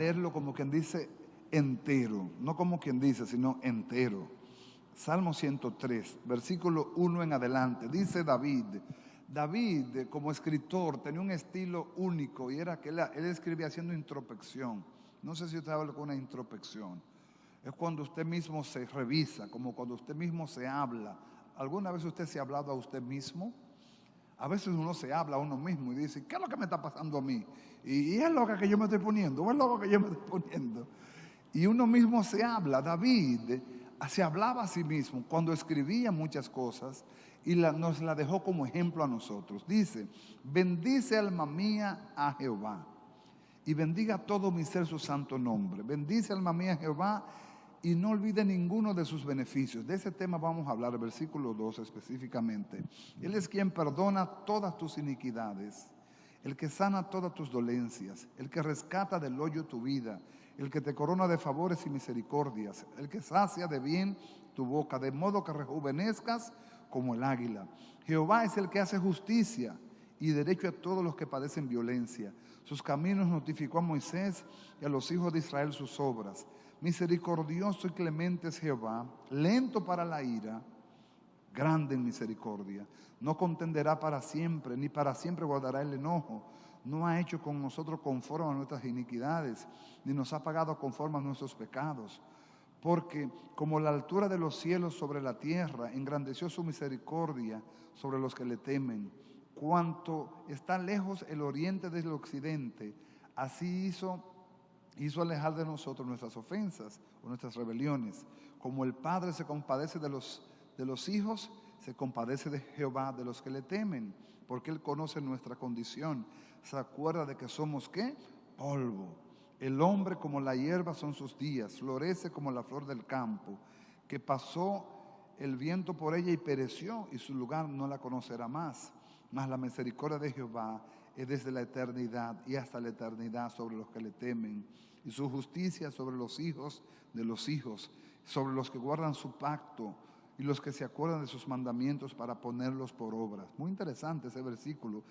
leerlo como quien dice entero, no como quien dice, sino entero. Salmo 103, versículo 1 en adelante, dice David. David, como escritor, tenía un estilo único y era que él escribía haciendo introspección. No sé si usted habla con una introspección. Es cuando usted mismo se revisa, como cuando usted mismo se habla. ¿Alguna vez usted se ha hablado a usted mismo? A veces uno se habla a uno mismo y dice, ¿qué es lo que me está pasando a mí? ¿Y es loca que yo me estoy poniendo? ¿O es loco que yo me estoy poniendo? Y uno mismo se habla. David se hablaba a sí mismo cuando escribía muchas cosas y nos la dejó como ejemplo a nosotros. Dice, bendice alma mía a Jehová y bendiga todo mi ser su santo nombre. Bendice alma mía a Jehová y no olvide ninguno de sus beneficios. De ese tema vamos a hablar, versículo 2 específicamente. Él es quien perdona todas tus iniquidades, el que sana todas tus dolencias, el que rescata del hoyo tu vida, el que te corona de favores y misericordias, el que sacia de bien tu boca, de modo que rejuvenezcas como el águila. Jehová es el que hace justicia y derecho a todos los que padecen violencia. Sus caminos notificó a Moisés y a los hijos de Israel sus obras. Misericordioso y clemente es Jehová, lento para la ira, grande en misericordia. No contenderá para siempre, ni para siempre guardará el enojo. No ha hecho con nosotros conforme a nuestras iniquidades, ni nos ha pagado conforme a nuestros pecados. Porque como la altura de los cielos sobre la tierra, engrandeció su misericordia sobre los que le temen. Cuanto está lejos el oriente del occidente, así hizo alejar de nosotros nuestras ofensas o nuestras rebeliones. Como el Padre se compadece de los hijos, se compadece de Jehová de los que le temen, porque Él conoce nuestra condición. Se acuerda de que somos, ¿qué? Polvo. El hombre como la hierba son sus días, florece como la flor del campo, que pasó el viento por ella y pereció, y su lugar no la conocerá más. Mas la misericordia de Jehová es desde la eternidad y hasta la eternidad sobre los que le temen, y su justicia sobre los hijos de los hijos, sobre los que guardan su pacto y los que se acuerdan de sus mandamientos para ponerlos por obras. Muy interesante ese versículo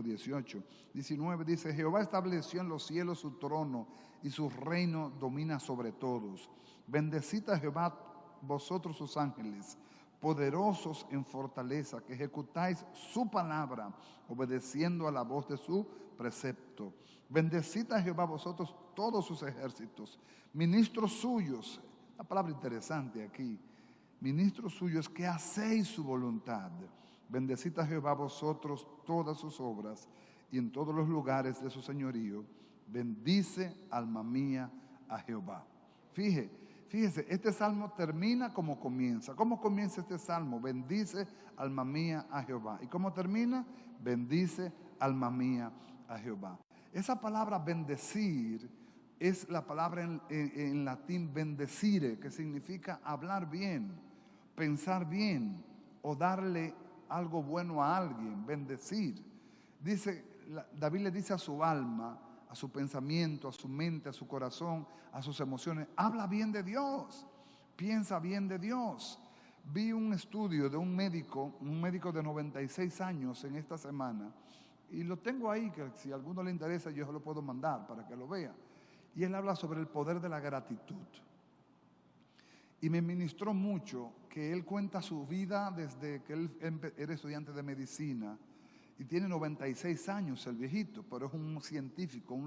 18. 19 dice, Jehová estableció en los cielos su trono y su reino domina sobre todos. Bendecid a Jehová vosotros sus ángeles, poderosos en fortaleza, que ejecutáis su palabra, obedeciendo a la voz de su precepto. Bendecid a Jehová vosotros todos sus ejércitos, ministros suyos. Una palabra interesante aquí. Ministros suyos que hacéis su voluntad. Bendecid a Jehová vosotros todas sus obras y en todos los lugares de su señorío. Bendice alma mía a Jehová. Fíjese, este salmo termina como comienza. ¿Cómo comienza este salmo? Bendice alma mía a Jehová. ¿Y cómo termina? Bendice alma mía a Jehová. Esa palabra bendecir es la palabra en latín bendecire, que significa hablar bien, pensar bien o darle algo bueno a alguien, bendecir. David le dice a su alma, a su pensamiento, a su mente, a su corazón, a sus emociones, habla bien de Dios, piensa bien de Dios. Vi un estudio de un médico de 96 años en esta semana, y lo tengo ahí, que si a alguno le interesa yo se lo puedo mandar para que lo vea. Y él habla sobre el poder de la gratitud. Y me ministró mucho que él cuenta su vida desde que él era estudiante de medicina. Y tiene 96 años el viejito, pero es un científico,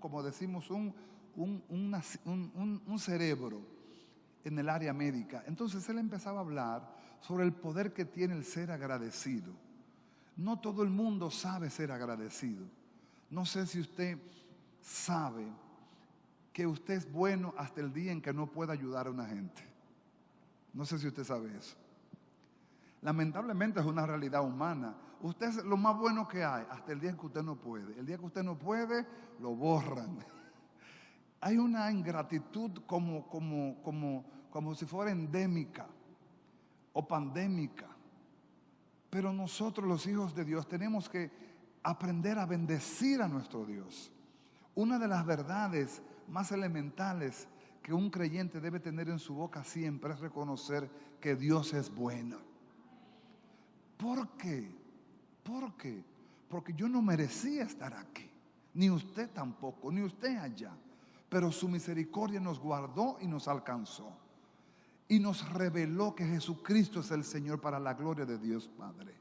como decimos, un cerebro en el área médica. Entonces él empezaba a hablar sobre el poder que tiene el ser agradecido. No todo el mundo sabe ser agradecido. No sé si usted sabe que usted es bueno hasta el día en que no puede ayudar a una gente. No sé si usted sabe eso. Lamentablemente es una realidad humana. Usted es lo más bueno que hay hasta el día en que usted no puede. El día que usted no puede, lo borran. Hay una ingratitud como si fuera endémica o pandémica. Pero nosotros, los hijos de Dios, tenemos que aprender a bendecir a nuestro Dios. Una de las verdades más elementales que un creyente debe tener en su boca siempre es reconocer que Dios es bueno. ¿Por qué? ¿Por qué? Porque yo no merecía estar aquí. ni usted tampoco, ni usted allá. Pero su misericordia nos guardó y nos alcanzó. Y nos reveló que Jesucristo es el Señor para la gloria de Dios Padre.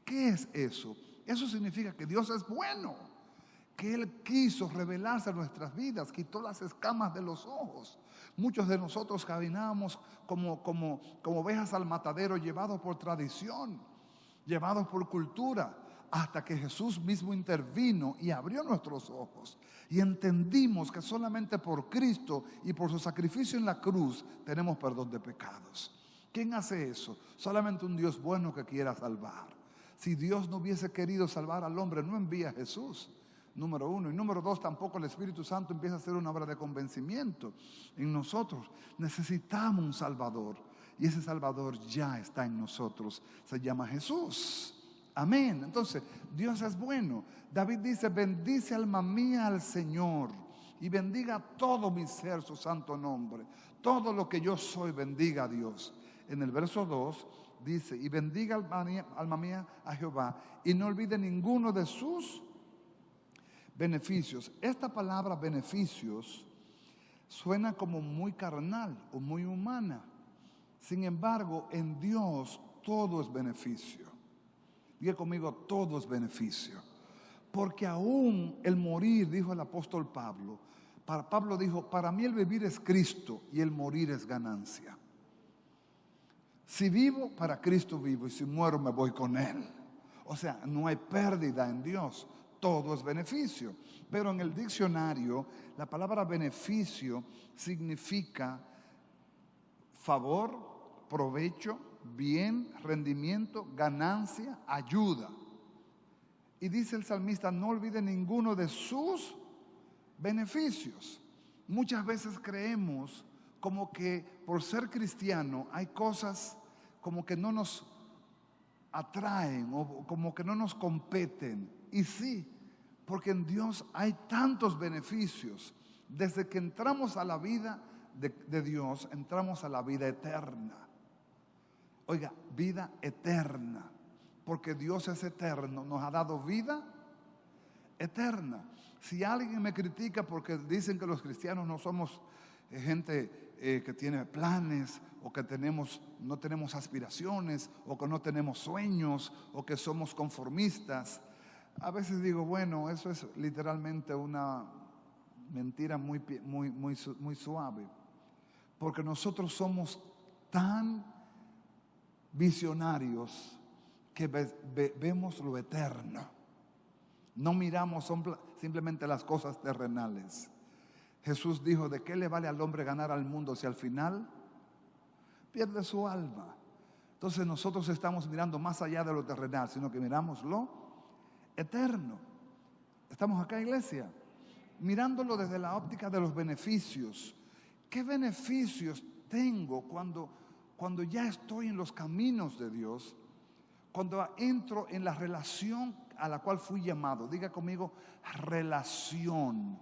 ¿Qué es eso? Eso significa que Dios es bueno, que Él quiso revelarse a nuestras vidas, quitó las escamas de los ojos. Muchos de nosotros caminábamos como ovejas al matadero, llevados por tradición, llevados por cultura, hasta que Jesús mismo intervino y abrió nuestros ojos. Y entendimos que solamente por Cristo y por su sacrificio en la cruz tenemos perdón de pecados. ¿Quién hace eso? Solamente un Dios bueno que quiera salvar. Si Dios no hubiese querido salvar al hombre, no envía a Jesús. Número uno. Y número dos, tampoco el Espíritu Santo empieza a hacer una obra de convencimiento en nosotros. Necesitamos un Salvador. Y ese Salvador ya está en nosotros. Se llama Jesús. Amén. Entonces, Dios es bueno. David dice: bendice alma mía al Señor y bendiga todo mi ser su santo nombre. Todo lo que yo soy, bendiga a Dios. En el verso 2 dice: y bendiga alma mía a Jehová y no olvide ninguno de sus beneficios. Esta palabra beneficios suena como muy carnal o muy humana. Sin embargo, en Dios todo es beneficio. Diga conmigo: todo es beneficio. Porque aún el morir, dijo el apóstol Pablo, Pablo dijo: para mí el vivir es Cristo y el morir es ganancia. Si vivo, para Cristo vivo, y si muero, me voy con Él. O sea, no hay pérdida en Dios, todo es beneficio. Pero en el diccionario, la palabra beneficio significa favor, provecho, bien, rendimiento, ganancia, ayuda. Y dice el salmista: no olvide ninguno de sus beneficios. Muchas veces creemos como que por ser cristiano hay cosas como que no nos atraen o como que no nos competen. Y sí, porque en Dios hay tantos beneficios. Desde que entramos a la vida de Dios, entramos a la vida eterna. Oiga, vida eterna. Porque Dios es eterno, nos ha dado vida eterna. Si alguien me critica porque dicen que los cristianos no somos gente que tiene planes, o que no tenemos aspiraciones, o que no tenemos sueños, o que somos conformistas, a veces digo: bueno, eso es literalmente una mentira muy suave. Porque nosotros somos tan visionarios que vemos lo eterno. No miramos simplemente las cosas terrenales. Jesús dijo: ¿de qué le vale al hombre ganar al mundo si al final pierde su alma? Entonces nosotros estamos mirando más allá de lo terrenal, sino que miramos lo eterno. Estamos acá, iglesia, mirándolo desde la óptica de los beneficios. ¿Qué beneficios tengo cuando ya estoy en los caminos de Dios? Cuando entro en la relación a la cual fui llamado. Diga conmigo: relación.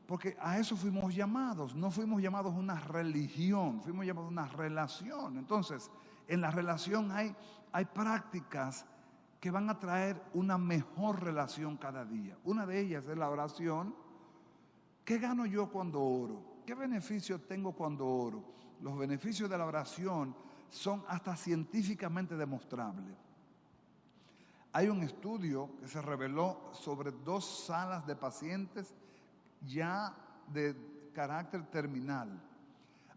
Porque a eso fuimos llamados. No fuimos llamados a una religión, fuimos llamados a una relación. Entonces, en la relación hay prácticas que van a traer una mejor relación cada día. Una de ellas es la oración. ¿Qué gano yo cuando oro? ¿Qué beneficio tengo cuando oro? Los beneficios de la oración son hasta científicamente demostrables. Hay un estudio que se reveló sobre 2 salas de pacientes ya de carácter terminal.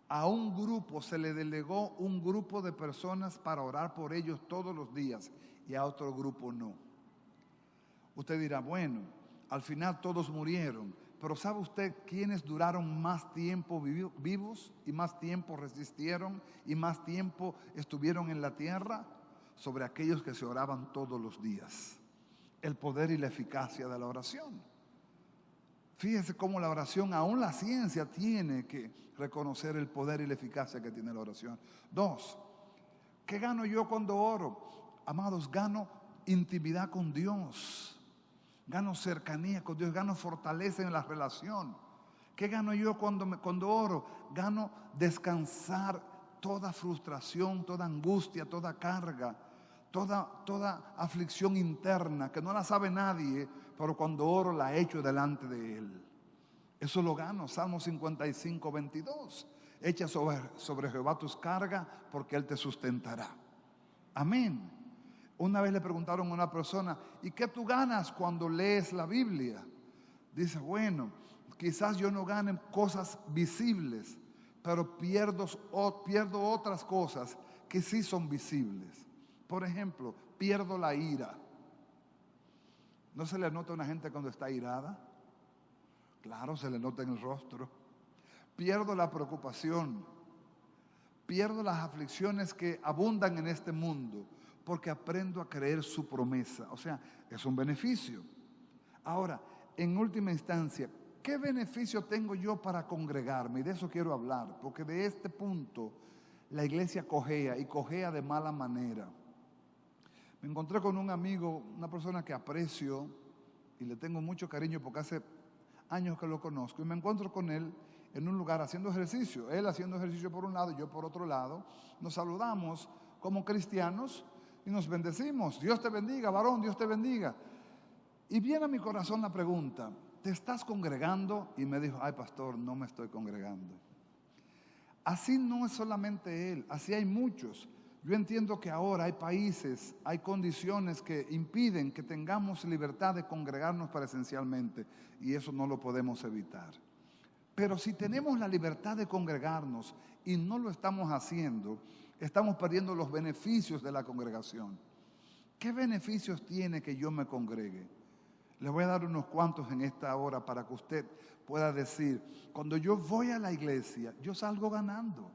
A un grupo se le delegó un grupo de personas para orar por ellos todos los días y a otro grupo no. Usted dirá: bueno, al final todos murieron. Pero ¿sabe usted quiénes duraron más tiempo vivos y más tiempo resistieron y más tiempo estuvieron en la tierra? Sobre aquellos que se oraban todos los días. El poder y la eficacia de la oración. Fíjese cómo la oración, aún la ciencia tiene que reconocer el poder y la eficacia que tiene la oración. 2, ¿qué gano yo cuando oro? Amados, gano intimidad con Dios. Gano cercanía con Dios, gano fortaleza en la relación. ¿Qué gano yo cuando oro? Gano descansar toda frustración, toda angustia, toda carga, toda aflicción interna que no la sabe nadie, pero cuando oro la echo delante de Él. Eso lo gano. Salmo 55, 22. Echa sobre Jehová tus cargas, porque Él te sustentará. Amén. Una vez le preguntaron a una persona, ¿y qué tú ganas cuando lees la Biblia? Dice, bueno, quizás yo no gane cosas visibles, pero pierdo otras cosas que sí son visibles. Por ejemplo, pierdo la ira. ¿No se le nota a una gente cuando está irada? Claro, se le nota en el rostro. Pierdo la preocupación. Pierdo las aflicciones que abundan en este mundo, porque aprendo a creer su promesa. O sea, es un beneficio. Ahora, en última instancia, ¿qué beneficio tengo yo para congregarme? Y de eso quiero hablar, porque de este punto la iglesia cojea, y cojea de mala manera. Me encontré con un amigo, una persona que aprecio y le tengo mucho cariño porque hace años que lo conozco, y me encuentro con él en un lugar haciendo ejercicio. Él haciendo ejercicio por un lado y yo por otro lado. Nos saludamos como cristianos y nos bendecimos. Dios te bendiga, varón, Dios te bendiga. Y viene a mi corazón la pregunta, ¿te estás congregando? Y me dijo, ay pastor, no me estoy congregando. Así no es solamente él, así hay muchos. Yo entiendo que ahora hay países, hay condiciones que impiden que tengamos libertad de congregarnos presencialmente, y eso no lo podemos evitar. Pero si tenemos la libertad de congregarnos y no lo estamos haciendo, estamos perdiendo los beneficios de la congregación. ¿Qué beneficios tiene que yo me congregue? Les voy a dar unos cuantos en esta hora para que usted pueda decir, cuando yo voy a la iglesia, yo salgo ganando.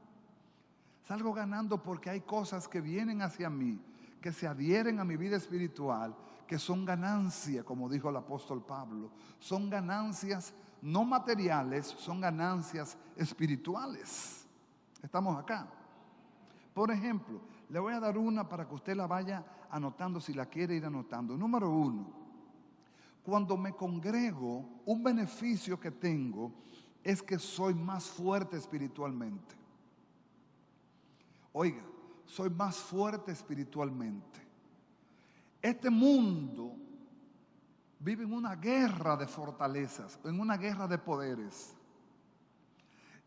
Salgo ganando porque hay cosas que vienen hacia mí, que se adhieren a mi vida espiritual, que son ganancias, como dijo el apóstol Pablo. Son ganancias no materiales, son ganancias espirituales. Estamos acá. Por ejemplo, le voy a dar una para que usted la vaya anotando si la quiere ir anotando. Número 1, cuando me congrego, un beneficio que tengo es que soy más fuerte espiritualmente. Oiga, soy más fuerte espiritualmente. Este mundo vive en una guerra de fortalezas, en una guerra de poderes.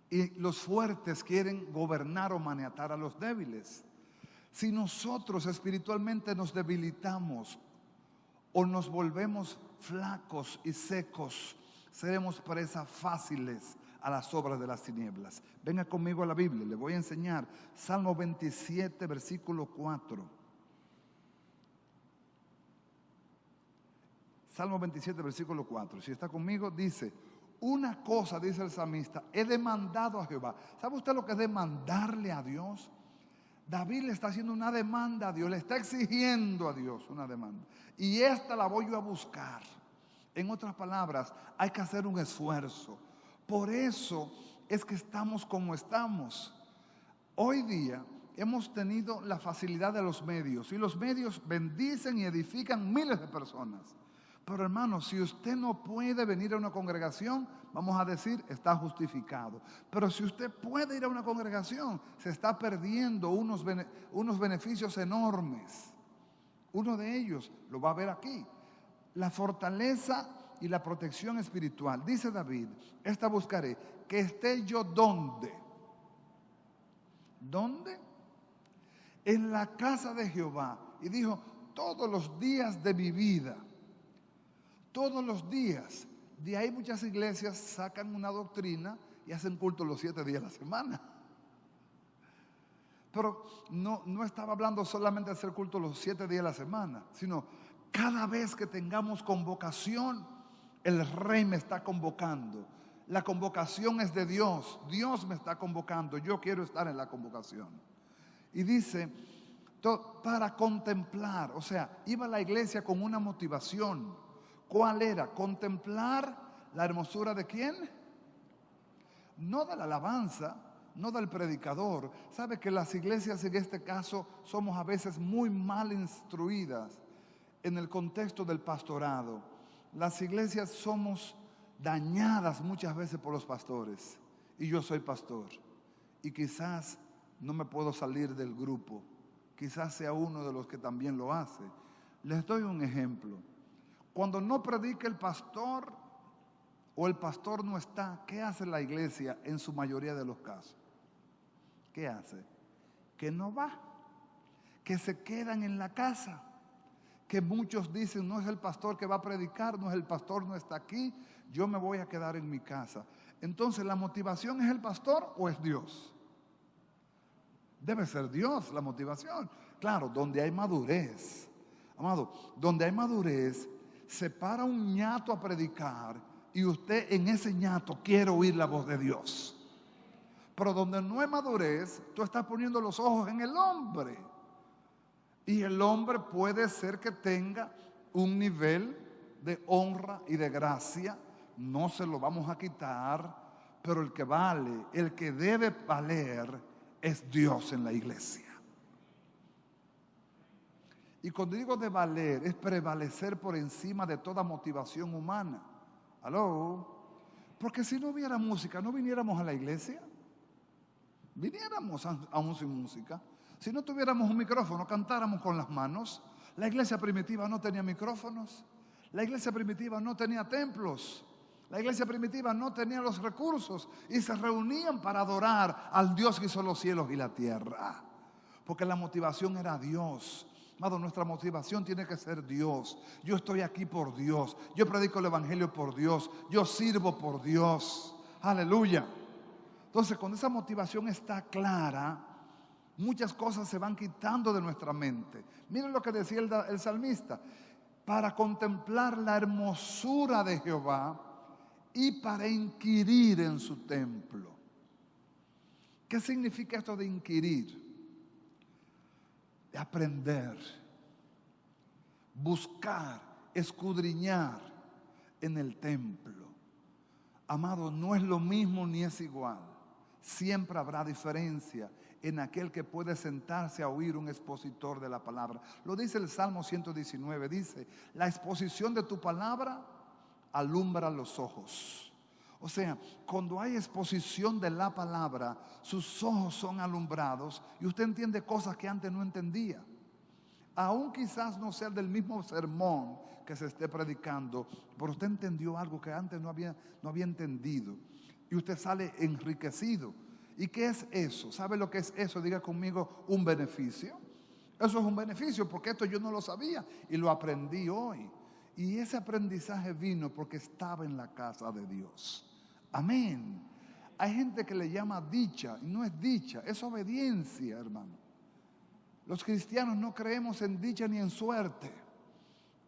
Y los fuertes quieren gobernar o maniatar a los débiles. Si nosotros espiritualmente nos debilitamos o nos volvemos flacos y secos, seremos presas fáciles a las obras de las tinieblas. Venga conmigo a la Biblia, le voy a enseñar Salmo 27, versículo 4. Salmo 27, versículo 4. Si está conmigo, dice, una cosa, dice el salmista, he demandado a Jehová. ¿Sabe usted lo que es demandarle a Dios? David le está haciendo una demanda a Dios, le está exigiendo a Dios una demanda. Y esta la voy yo a buscar. En otras palabras, hay que hacer un esfuerzo. Por eso es que estamos como estamos. Hoy día hemos tenido la facilidad de los medios, y los medios bendicen y edifican miles de personas. Pero hermano, si usted no puede venir a una congregación, vamos a decir, está justificado. Pero si usted puede ir a una congregación, se está perdiendo unos beneficios enormes. Uno de ellos lo va a ver aquí. La fortaleza y la protección espiritual. Dice David, esta buscaré, que esté yo ¿dónde? ¿Dónde? En la casa de Jehová. Y dijo, todos los días de mi vida. Todos los días. De ahí muchas iglesias sacan una doctrina y hacen culto los 7 días de la semana. Pero no estaba hablando solamente de hacer culto los 7 días de la semana, sino cada vez que tengamos convocación, el Rey me está convocando. La convocación es de Dios. Dios me está convocando. Yo quiero estar en la convocación. Y dice, para contemplar, o sea, iba a la iglesia con una motivación. ¿Cuál era? Contemplar la hermosura de ¿quién? No de la alabanza, no del predicador. Sabe que las iglesias en este caso somos a veces muy mal instruidas en el contexto del pastorado. Las iglesias somos dañadas muchas veces por los pastores. Y yo soy pastor. Y quizás no me puedo salir del grupo. Quizás sea uno de los que también lo hace. Les doy un ejemplo. Cuando no predica el pastor o el pastor no está, ¿qué hace la iglesia en su mayoría de los casos? ¿Qué hace? Que no va, que se quedan en la casa, que muchos dicen, no es el pastor que va a predicar, no es el pastor, no está aquí, yo me voy a quedar en mi casa. Entonces, ¿la motivación es el pastor o es Dios? Debe ser Dios la motivación. Claro, donde hay madurez, amado, donde hay madurez, se para un ñato a predicar y usted en ese ñato quiere oír la voz de Dios. Pero donde no hay madurez, tú estás poniendo los ojos en el hombre. Y el hombre puede ser que tenga un nivel de honra y de gracia, no se lo vamos a quitar, pero el que vale, el que debe valer es Dios en la iglesia. Y cuando digo de valer, es prevalecer por encima de toda motivación humana. ¿Aló? Porque si no hubiera música, ¿no viniéramos a la iglesia? Viniéramos aún sin música. Si no tuviéramos un micrófono, cantáramos con las manos. La iglesia primitiva no tenía micrófonos. La iglesia primitiva no tenía templos. La iglesia primitiva no tenía los recursos y se reunían para adorar al Dios que hizo los cielos y la tierra. Porque la motivación era Dios. Amado, nuestra motivación tiene que ser Dios. Yo estoy aquí por Dios. Yo predico el evangelio por Dios. Yo sirvo por Dios. Aleluya. Entonces, cuando esa motivación está clara, muchas cosas se van quitando de nuestra mente. Miren lo que decía el salmista. Para contemplar la hermosura de Jehová y para inquirir en su templo. ¿Qué significa esto de inquirir? De aprender, buscar, escudriñar en el templo. Amado, no es lo mismo ni es igual. Siempre habrá diferencia en aquel que puede sentarse a oír un expositor de la palabra. Lo dice el Salmo 119, dice, la exposición de tu palabra alumbra los ojos. O sea, cuando hay exposición de la palabra, sus ojos son alumbrados y usted entiende cosas que antes no entendía. Aún quizás no sea del mismo sermón que se esté predicando, pero usted entendió algo que antes no había entendido. Y usted sale enriquecido. ¿Y qué es eso? ¿Sabe lo que es eso? Diga conmigo, un beneficio. Eso es un beneficio porque esto yo no lo sabía y lo aprendí hoy. Y ese aprendizaje vino porque estaba en la casa de Dios. Amén. Hay gente que le llama dicha y no es dicha, es obediencia, hermano. Los cristianos no creemos en dicha ni en suerte.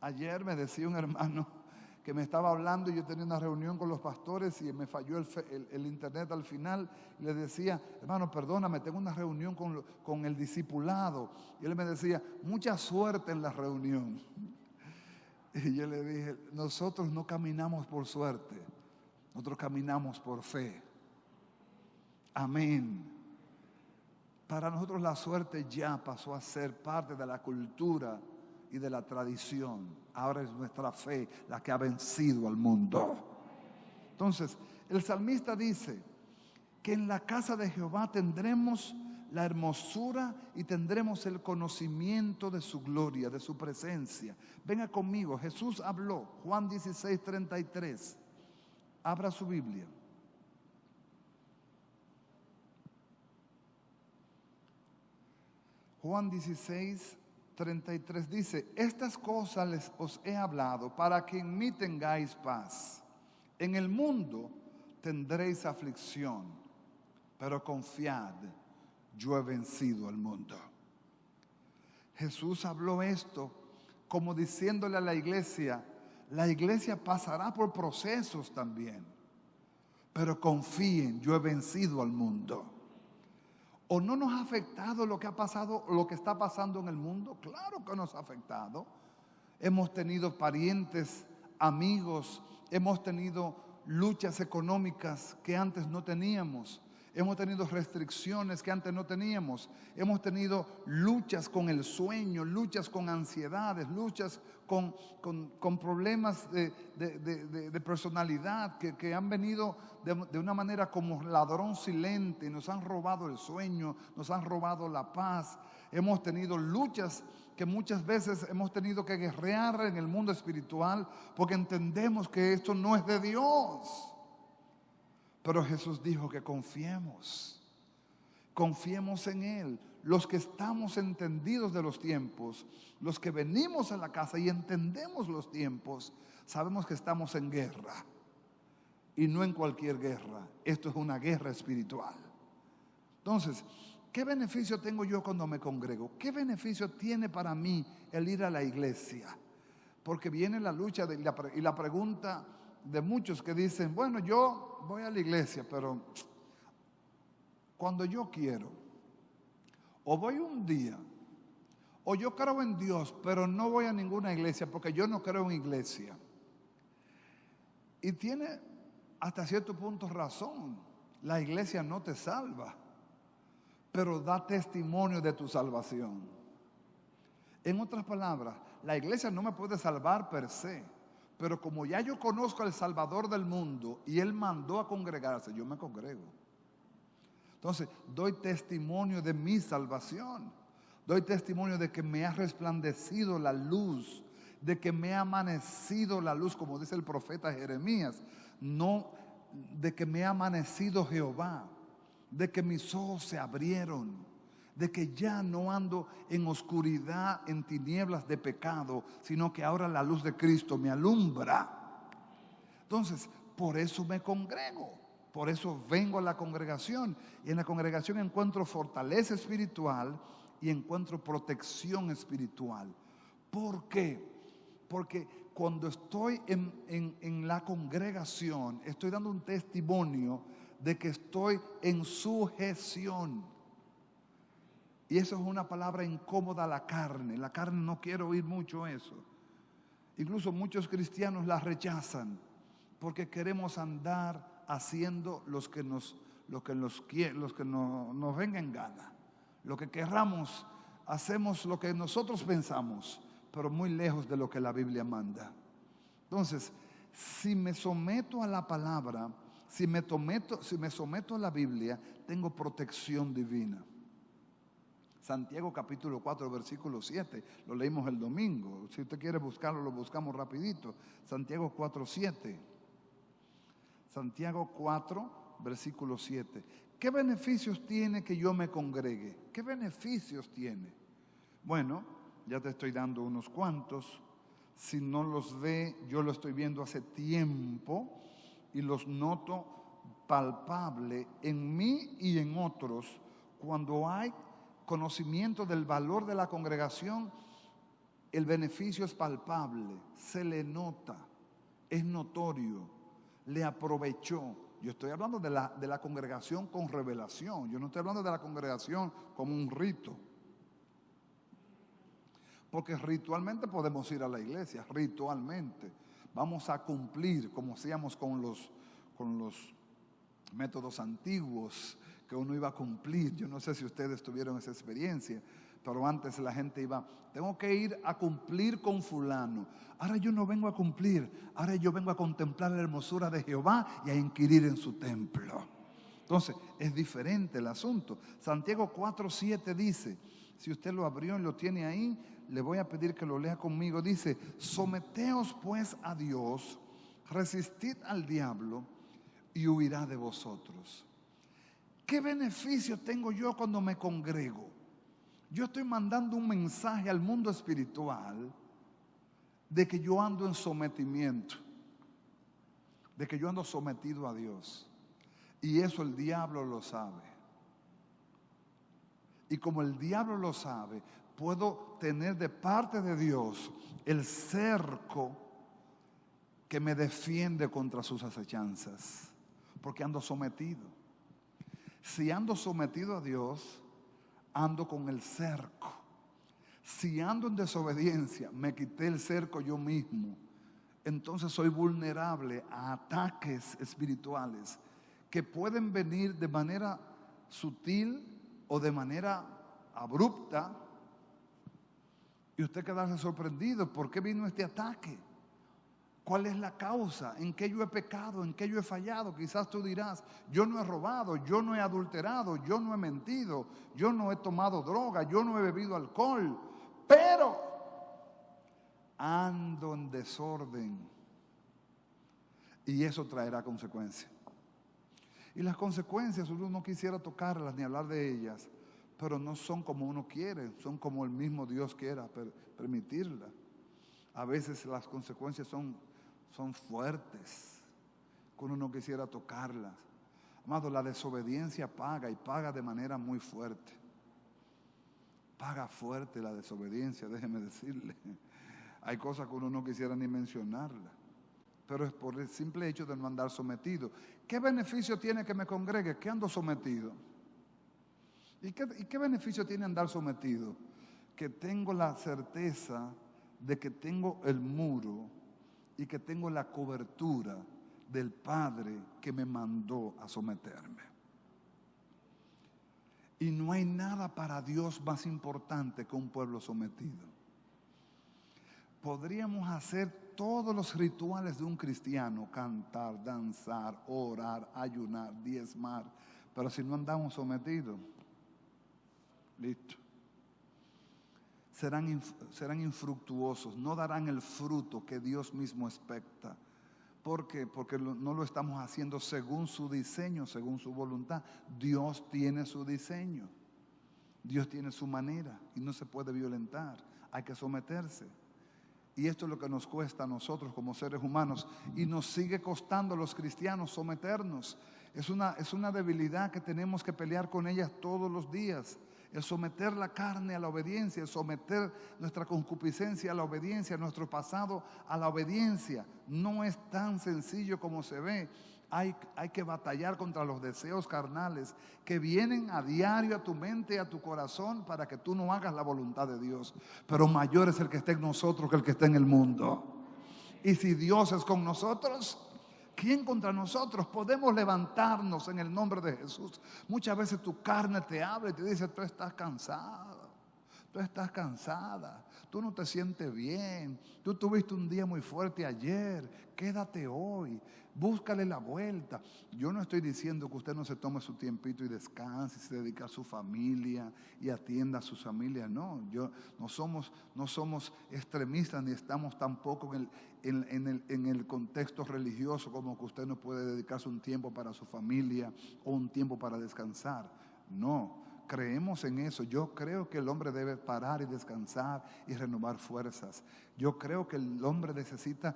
Ayer me decía un hermano que me estaba hablando y yo tenía una reunión con los pastores y me falló el internet al final. Y le decía, hermano, perdóname, tengo una reunión con el discipulado. Y él me decía, mucha suerte en la reunión. Y yo le dije, nosotros no caminamos por suerte, nosotros caminamos por fe. Amén. Para nosotros la suerte ya pasó a ser parte de la cultura y de la tradición. Ahora es nuestra fe la que ha vencido al mundo. Entonces, el salmista dice que en la casa de Jehová tendremos la hermosura y tendremos el conocimiento de su gloria, de su presencia. Venga conmigo, Jesús habló, Juan 16:33. Abra su Biblia. Juan 16:33 dice, estas cosas os he hablado para que en mí tengáis paz. En el mundo tendréis aflicción, pero confiad, yo he vencido al mundo. Jesús habló esto como diciéndole a la iglesia pasará por procesos también, pero confíen, yo he vencido al mundo. ¿O no nos ha afectado lo que ha pasado, lo que está pasando en el mundo? Claro que nos ha afectado. Hemos tenido parientes, amigos, hemos tenido luchas económicas que antes no teníamos. Hemos tenido restricciones que antes no teníamos. Hemos tenido luchas con el sueño, luchas con ansiedades, luchas con problemas de personalidad que han venido de una manera como ladrón silente. Nos han robado el sueño, nos han robado la paz. Hemos tenido luchas que muchas veces hemos tenido que guerrear en el mundo espiritual porque entendemos que esto no es de Dios. Pero Jesús dijo que confiemos en Él. Los que estamos entendidos de los tiempos, los que venimos a la casa y entendemos los tiempos, sabemos que estamos en guerra. Y no en cualquier guerra. Esto es una guerra espiritual. Entonces, ¿qué beneficio tengo yo cuando me congrego? ¿Qué beneficio tiene para mí el ir a la iglesia? Porque viene la lucha y la pregunta de muchos que dicen, bueno, yo voy a la iglesia, pero cuando yo quiero, o voy un día, o yo creo en Dios, pero no voy a ninguna iglesia porque yo no creo en iglesia. Y tiene hasta cierto punto razón. La iglesia no te salva, pero da testimonio de tu salvación. En otras palabras, la iglesia no me puede salvar per se, pero como ya yo conozco al Salvador del mundo y Él mandó a congregarse, yo me congrego. Entonces, doy testimonio de mi salvación. Doy testimonio de que me ha resplandecido la luz, de que me ha amanecido la luz, como dice el profeta Jeremías. No, de que me ha amanecido Jehová, de que mis ojos se abrieron, de que ya no ando en oscuridad, en tinieblas de pecado, sino que ahora la luz de Cristo me alumbra. Entonces, por eso me congrego, por eso vengo a la congregación. Y en la congregación encuentro fortaleza espiritual y encuentro protección espiritual. ¿Por qué? Porque cuando estoy en la congregación, estoy dando un testimonio de que estoy en sujeción. Y eso es una palabra incómoda a la carne. La carne no quiere oír mucho eso. Incluso muchos cristianos la rechazan porque queremos andar haciendo lo que nos venga en gana. Lo que querramos, hacemos lo que nosotros pensamos, pero muy lejos de lo que la Biblia manda. Entonces, si me someto a la palabra, si me someto a la Biblia, tengo protección divina. Santiago capítulo 4 versículo 7, lo leímos el domingo. Si usted quiere buscarlo, lo buscamos rapidito. Santiago 4, 7. Santiago 4 versículo 7. ¿Qué beneficios tiene que yo me congregue? ¿Qué beneficios tiene? Bueno, ya te estoy dando unos cuantos. Si no los ve, yo lo estoy viendo hace tiempo y los noto palpable en mí y en otros. Cuando hay conocimiento del valor de la congregación, el beneficio es palpable, se le nota, es notorio, le aprovechó. Yo estoy hablando de la congregación con revelación, yo no estoy hablando de la congregación como un rito. Porque ritualmente podemos ir a la iglesia, ritualmente. Vamos a cumplir como hacíamos con los métodos antiguos, que uno iba a cumplir. Yo no sé si ustedes tuvieron esa experiencia, pero antes la gente iba, tengo que ir a cumplir con fulano. Ahora yo no vengo a cumplir, ahora yo vengo a contemplar la hermosura de Jehová y a inquirir en su templo. Entonces, es diferente el asunto. Santiago 4:7 dice, si usted lo abrió y lo tiene ahí, le voy a pedir que lo lea conmigo. Dice, someteos pues a Dios, resistid al diablo y huirá de vosotros. ¿Qué beneficio tengo yo cuando me congrego? Yo estoy mandando un mensaje al mundo espiritual de que yo ando en sometimiento, de que yo ando sometido a Dios. Y eso el diablo lo sabe. Y como el diablo lo sabe, puedo tener de parte de Dios el cerco que me defiende contra sus acechanzas, porque ando sometido. Si ando sometido a Dios, ando con el cerco. Si ando en desobediencia, me quité el cerco yo mismo. Entonces soy vulnerable a ataques espirituales que pueden venir de manera sutil o de manera abrupta, y usted quedarse sorprendido. ¿Por qué vino este ataque? ¿Cuál es la causa? ¿En qué yo he pecado? ¿En qué yo he fallado? Quizás tú dirás, yo no he robado, yo no he adulterado, yo no he mentido, yo no he tomado droga, yo no he bebido alcohol, pero ando en desorden. Y eso traerá consecuencias. Y las consecuencias uno no quisiera tocarlas ni hablar de ellas, pero no son como uno quiere, son como el mismo Dios quiera permitirlas. A veces las consecuencias son fuertes, que uno no quisiera tocarlas. Amado, la desobediencia paga, y paga de manera muy fuerte. Paga fuerte la desobediencia, déjeme decirle. Hay cosas que uno no quisiera ni mencionarlas, pero es por el simple hecho de no andar sometido. ¿Qué beneficio tiene que me congregue? ¿Qué ando sometido? ¿Y qué beneficio tiene andar sometido? Que tengo la certeza de que tengo el muro y que tengo la cobertura del Padre que me mandó a someterme. Y no hay nada para Dios más importante que un pueblo sometido. Podríamos hacer todos los rituales de un cristiano: cantar, danzar, orar, ayunar, diezmar, pero si no andamos sometidos, listo. Serán infructuosos, no darán el fruto que Dios mismo expecta. ¿Por qué? Porque no lo estamos haciendo según su diseño, según su voluntad. Dios tiene su diseño, Dios tiene su manera y no se puede violentar, hay que someterse. Y esto es lo que nos cuesta a nosotros como seres humanos, y nos sigue costando a los cristianos someternos. Es una debilidad que tenemos que pelear con ella todos los días. El someter la carne a la obediencia, el someter nuestra concupiscencia a la obediencia, nuestro pasado a la obediencia. No es tan sencillo como se ve. Hay que batallar contra los deseos carnales que vienen a diario a tu mente y a tu corazón para que tú no hagas la voluntad de Dios. Pero mayor es el que está en nosotros que el que está en el mundo. Y si Dios es con nosotros, ¿quién contra nosotros? Podemos levantarnos en el nombre de Jesús. Muchas veces tu carne te habla y te dice: tú estás cansado, tú estás cansada, tú no te sientes bien, tú tuviste un día muy fuerte ayer, quédate hoy, búscale la vuelta. Yo no estoy diciendo que usted no se tome su tiempito y descanse y se dedique a su familia y atienda a su familia. No, no somos extremistas, ni estamos tampoco en el contexto religioso como que usted no puede dedicarse un tiempo para su familia o un tiempo para descansar. No, creemos en eso. Yo creo que el hombre debe parar y descansar y renovar fuerzas. Yo creo que el hombre necesita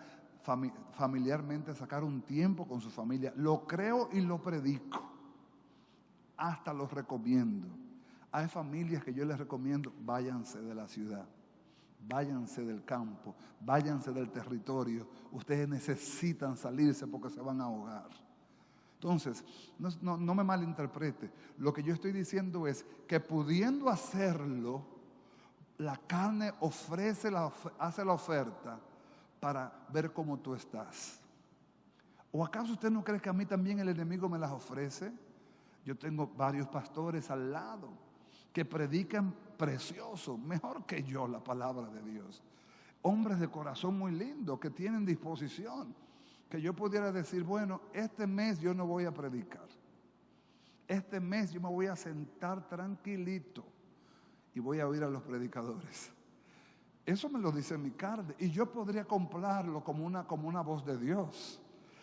familiarmente sacar un tiempo con su familia. Lo creo y lo predico. Hasta los recomiendo. Hay familias que yo les recomiendo: váyanse de la ciudad, váyanse del campo, váyanse del territorio. Ustedes necesitan salirse porque se van a ahogar. Entonces, no me malinterprete. Lo que yo estoy diciendo es que pudiendo hacerlo, la carne hace la oferta para ver cómo tú estás. ¿O acaso usted no cree que a mí también el enemigo me las ofrece? Yo tengo varios pastores al lado que predican precioso, mejor que yo, la palabra de Dios. Hombres de corazón muy lindo que tienen disposición, que yo pudiera decir: bueno, este mes yo no voy a predicar. Este mes yo me voy a sentar tranquilito y voy a oír a los predicadores. Eso me lo dice mi carne y yo podría comprarlo como una voz de Dios.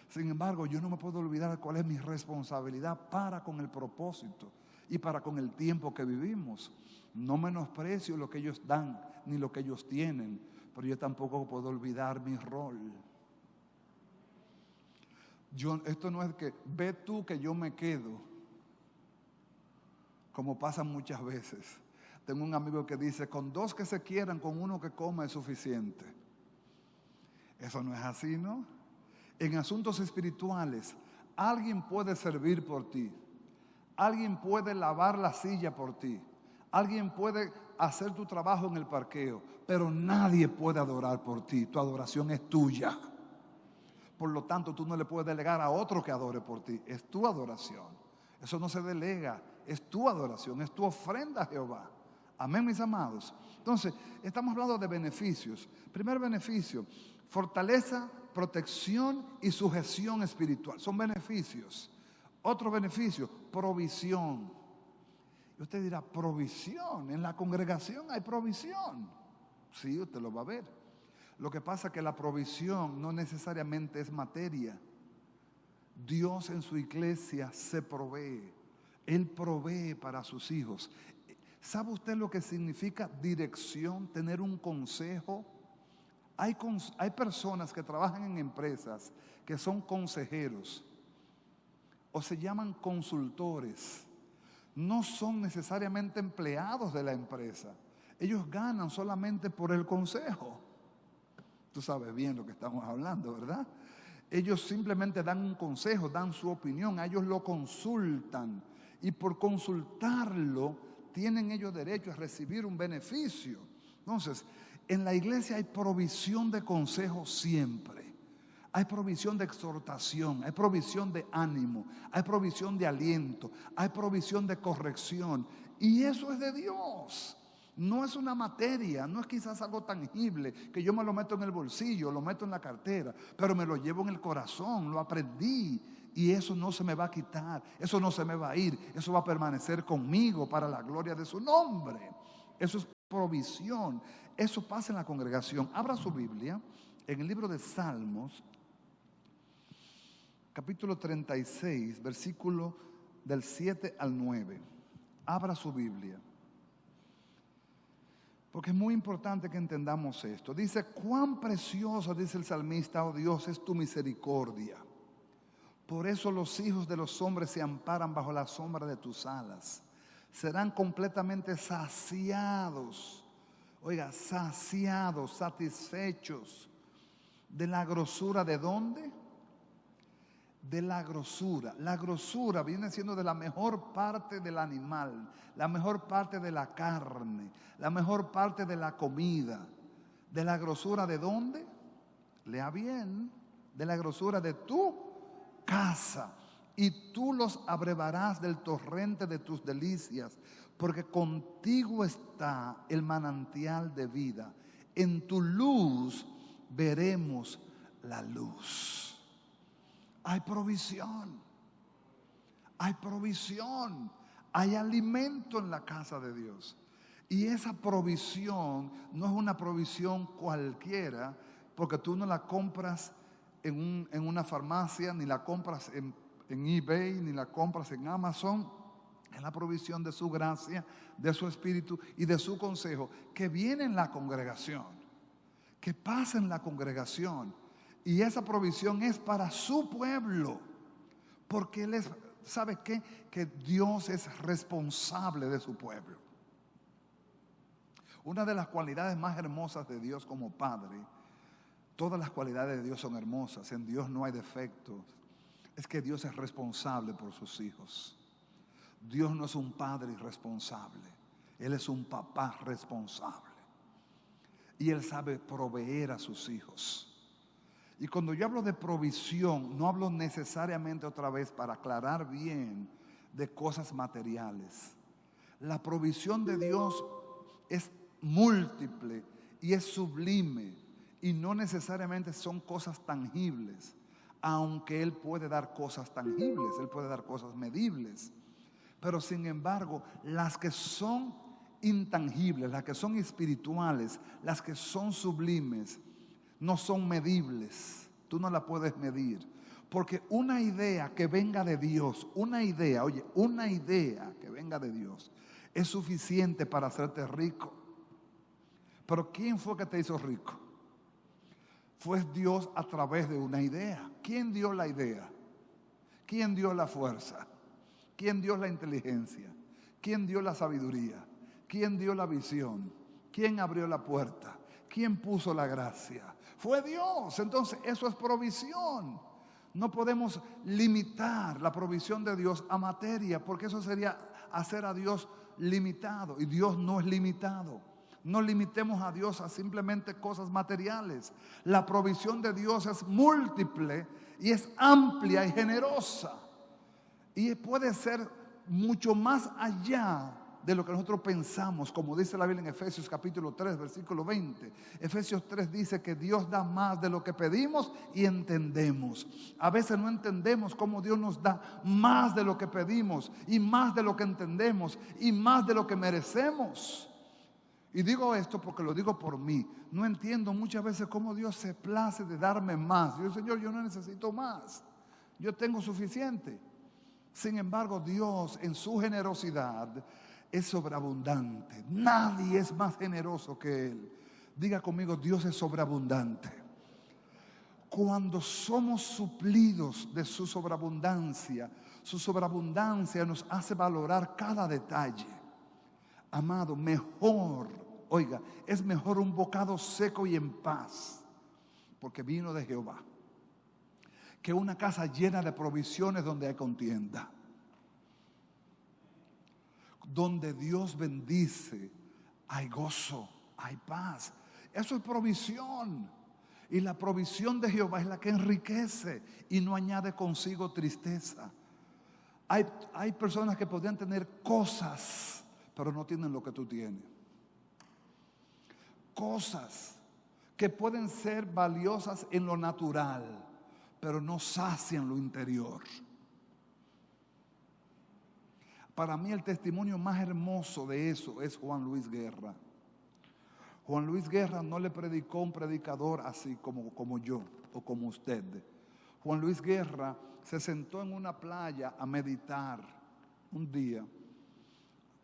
Sin embargo, yo no me puedo olvidar cuál es mi responsabilidad para con el propósito y para con el tiempo que vivimos. No menosprecio lo que ellos dan ni lo que ellos tienen, pero yo tampoco puedo olvidar mi rol. Esto no es que ve tú que yo me quedo, como pasa muchas veces. Tengo un amigo que dice: con dos que se quieran, con uno que coma es suficiente. Eso no es así, ¿no? En asuntos espirituales, alguien puede servir por ti, alguien puede lavar la silla por ti, alguien puede hacer tu trabajo en el parqueo, pero nadie puede adorar por ti. Tu adoración es tuya. Por lo tanto, tú no le puedes delegar a otro que adore por ti. Es tu adoración. Eso no se delega. Es tu adoración, es tu ofrenda a Jehová. Amén, mis amados. Entonces, estamos hablando de beneficios. Primer beneficio, fortaleza, protección y sujeción espiritual. Son beneficios. Otro beneficio, provisión. Y usted dirá, provisión. En la congregación hay provisión. Sí, usted lo va a ver. Lo que pasa es que la provisión no necesariamente es materia. Dios en su iglesia se provee. Él provee para sus hijos. ¿Sabe usted lo que significa dirección? Tener un consejo. Hay personas que trabajan en empresas que son consejeros o se llaman consultores. No son necesariamente empleados de la empresa. Ellos ganan solamente por el consejo. Tú sabes bien lo que estamos hablando, ¿verdad? Ellos simplemente dan un consejo, dan su opinión, a ellos lo consultan. Y por consultarlo, tienen ellos derecho a recibir un beneficio. Entonces, en la iglesia hay provisión de consejo siempre. Hay provisión de exhortación, hay provisión de ánimo, hay provisión de aliento, hay provisión de corrección. Y eso es de Dios. No es una materia, no es quizás algo tangible que yo me lo meto en el bolsillo, lo meto en la cartera, pero me lo llevo en el corazón, lo aprendí y eso no se me va a quitar, eso no se me va a ir, eso va a permanecer conmigo para la gloria de su nombre. Eso es provisión, eso pasa en la congregación. Abra su Biblia en el libro de Salmos, capítulo 36, versículo del 7 al 9. Abra su Biblia. Porque es muy importante que entendamos esto. Dice, cuán precioso, dice el salmista, oh Dios, es tu misericordia. Por eso los hijos de los hombres se amparan bajo la sombra de tus alas. Serán completamente saciados. Oiga, saciados, satisfechos. ¿De la grosura de dónde? De la grosura. La grosura viene siendo de la mejor parte del animal, la mejor parte de la carne, la mejor parte de la comida. ¿De la grosura de dónde? Lea bien. De la grosura de tu casa. Y tú los abrevarás del torrente de tus delicias, porque contigo está el manantial de vida. En tu luz veremos la luz. Hay provisión, hay alimento en la casa de Dios. Y esa provisión no es una provisión cualquiera, porque tú no la compras en una farmacia, ni la compras en eBay, ni la compras en Amazon. Es la provisión de su gracia, de su espíritu y de su consejo, que viene en la congregación, que pasa en la congregación. Y esa provisión es para su pueblo, porque Él es, ¿sabe qué? Que Dios es responsable de su pueblo. Una de las cualidades más hermosas de Dios como Padre, todas las cualidades de Dios son hermosas, en Dios no hay defectos, es que Dios es responsable por sus hijos. Dios no es un padre irresponsable, Él es un papá responsable. Y Él sabe proveer a sus hijos. Y cuando yo hablo de provisión, no hablo necesariamente, otra vez para aclarar bien, de cosas materiales. La provisión de Dios es múltiple y es sublime, y no necesariamente son cosas tangibles, aunque Él puede dar cosas tangibles, Él puede dar cosas medibles. Pero sin embargo, las que son intangibles, las que son espirituales, las que son sublimes, no son medibles. Tú no la puedes medir. Porque una idea que venga de Dios, una idea que venga de Dios, es suficiente para hacerte rico. Pero ¿quién fue que te hizo rico? Fue Dios a través de una idea. ¿Quién dio la idea? ¿Quién dio la fuerza? ¿Quién dio la inteligencia? ¿Quién dio la sabiduría? ¿Quién dio la visión? ¿Quién abrió la puerta? ¿Quién puso la gracia? Fue Dios. Entonces eso es provisión. No podemos limitar la provisión de Dios a materia, porque eso sería hacer a Dios limitado. Y Dios no es limitado. No limitemos a Dios a simplemente cosas materiales. La provisión de Dios es múltiple y es amplia y generosa. Y puede ser mucho más allá de lo que nosotros pensamos, como dice la Biblia en Efesios capítulo 3, versículo 20. Efesios 3 dice que Dios da más de lo que pedimos y entendemos. A veces no entendemos cómo Dios nos da más de lo que pedimos y más de lo que entendemos y más de lo que merecemos. Y digo esto porque lo digo por mí. No entiendo muchas veces cómo Dios se place de darme más. Yo, Señor, yo no necesito más. Yo tengo suficiente. Sin embargo, Dios en su generosidad es sobreabundante. Nadie es más generoso que Él. Diga conmigo, Dios es sobreabundante. Cuando somos suplidos de su sobreabundancia nos hace valorar cada detalle. Amado, oiga, es mejor un bocado seco y en paz, porque vino de Jehová, que una casa llena de provisiones donde hay contienda. Donde Dios bendice, hay gozo, hay paz. Eso es provisión. Y la provisión de Jehová es la que enriquece y no añade consigo tristeza. Hay personas que podrían tener cosas, pero no tienen lo que tú tienes. Cosas que pueden ser valiosas en lo natural, pero no sacian lo interior. Para mí el testimonio más hermoso de eso es Juan Luis Guerra. Juan Luis Guerra no le predicó un predicador así como yo o como usted. Juan Luis Guerra se sentó en una playa a meditar un día.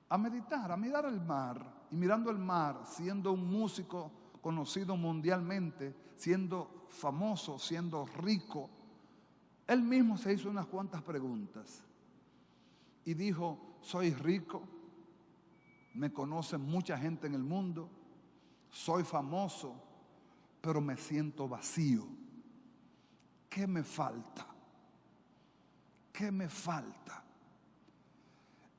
A meditar, a mirar el mar. Y mirando el mar, siendo un músico conocido mundialmente, siendo famoso, siendo rico, él mismo se hizo unas cuantas preguntas. Y dijo, soy rico, me conoce mucha gente en el mundo, soy famoso, pero me siento vacío. ¿Qué me falta? ¿Qué me falta?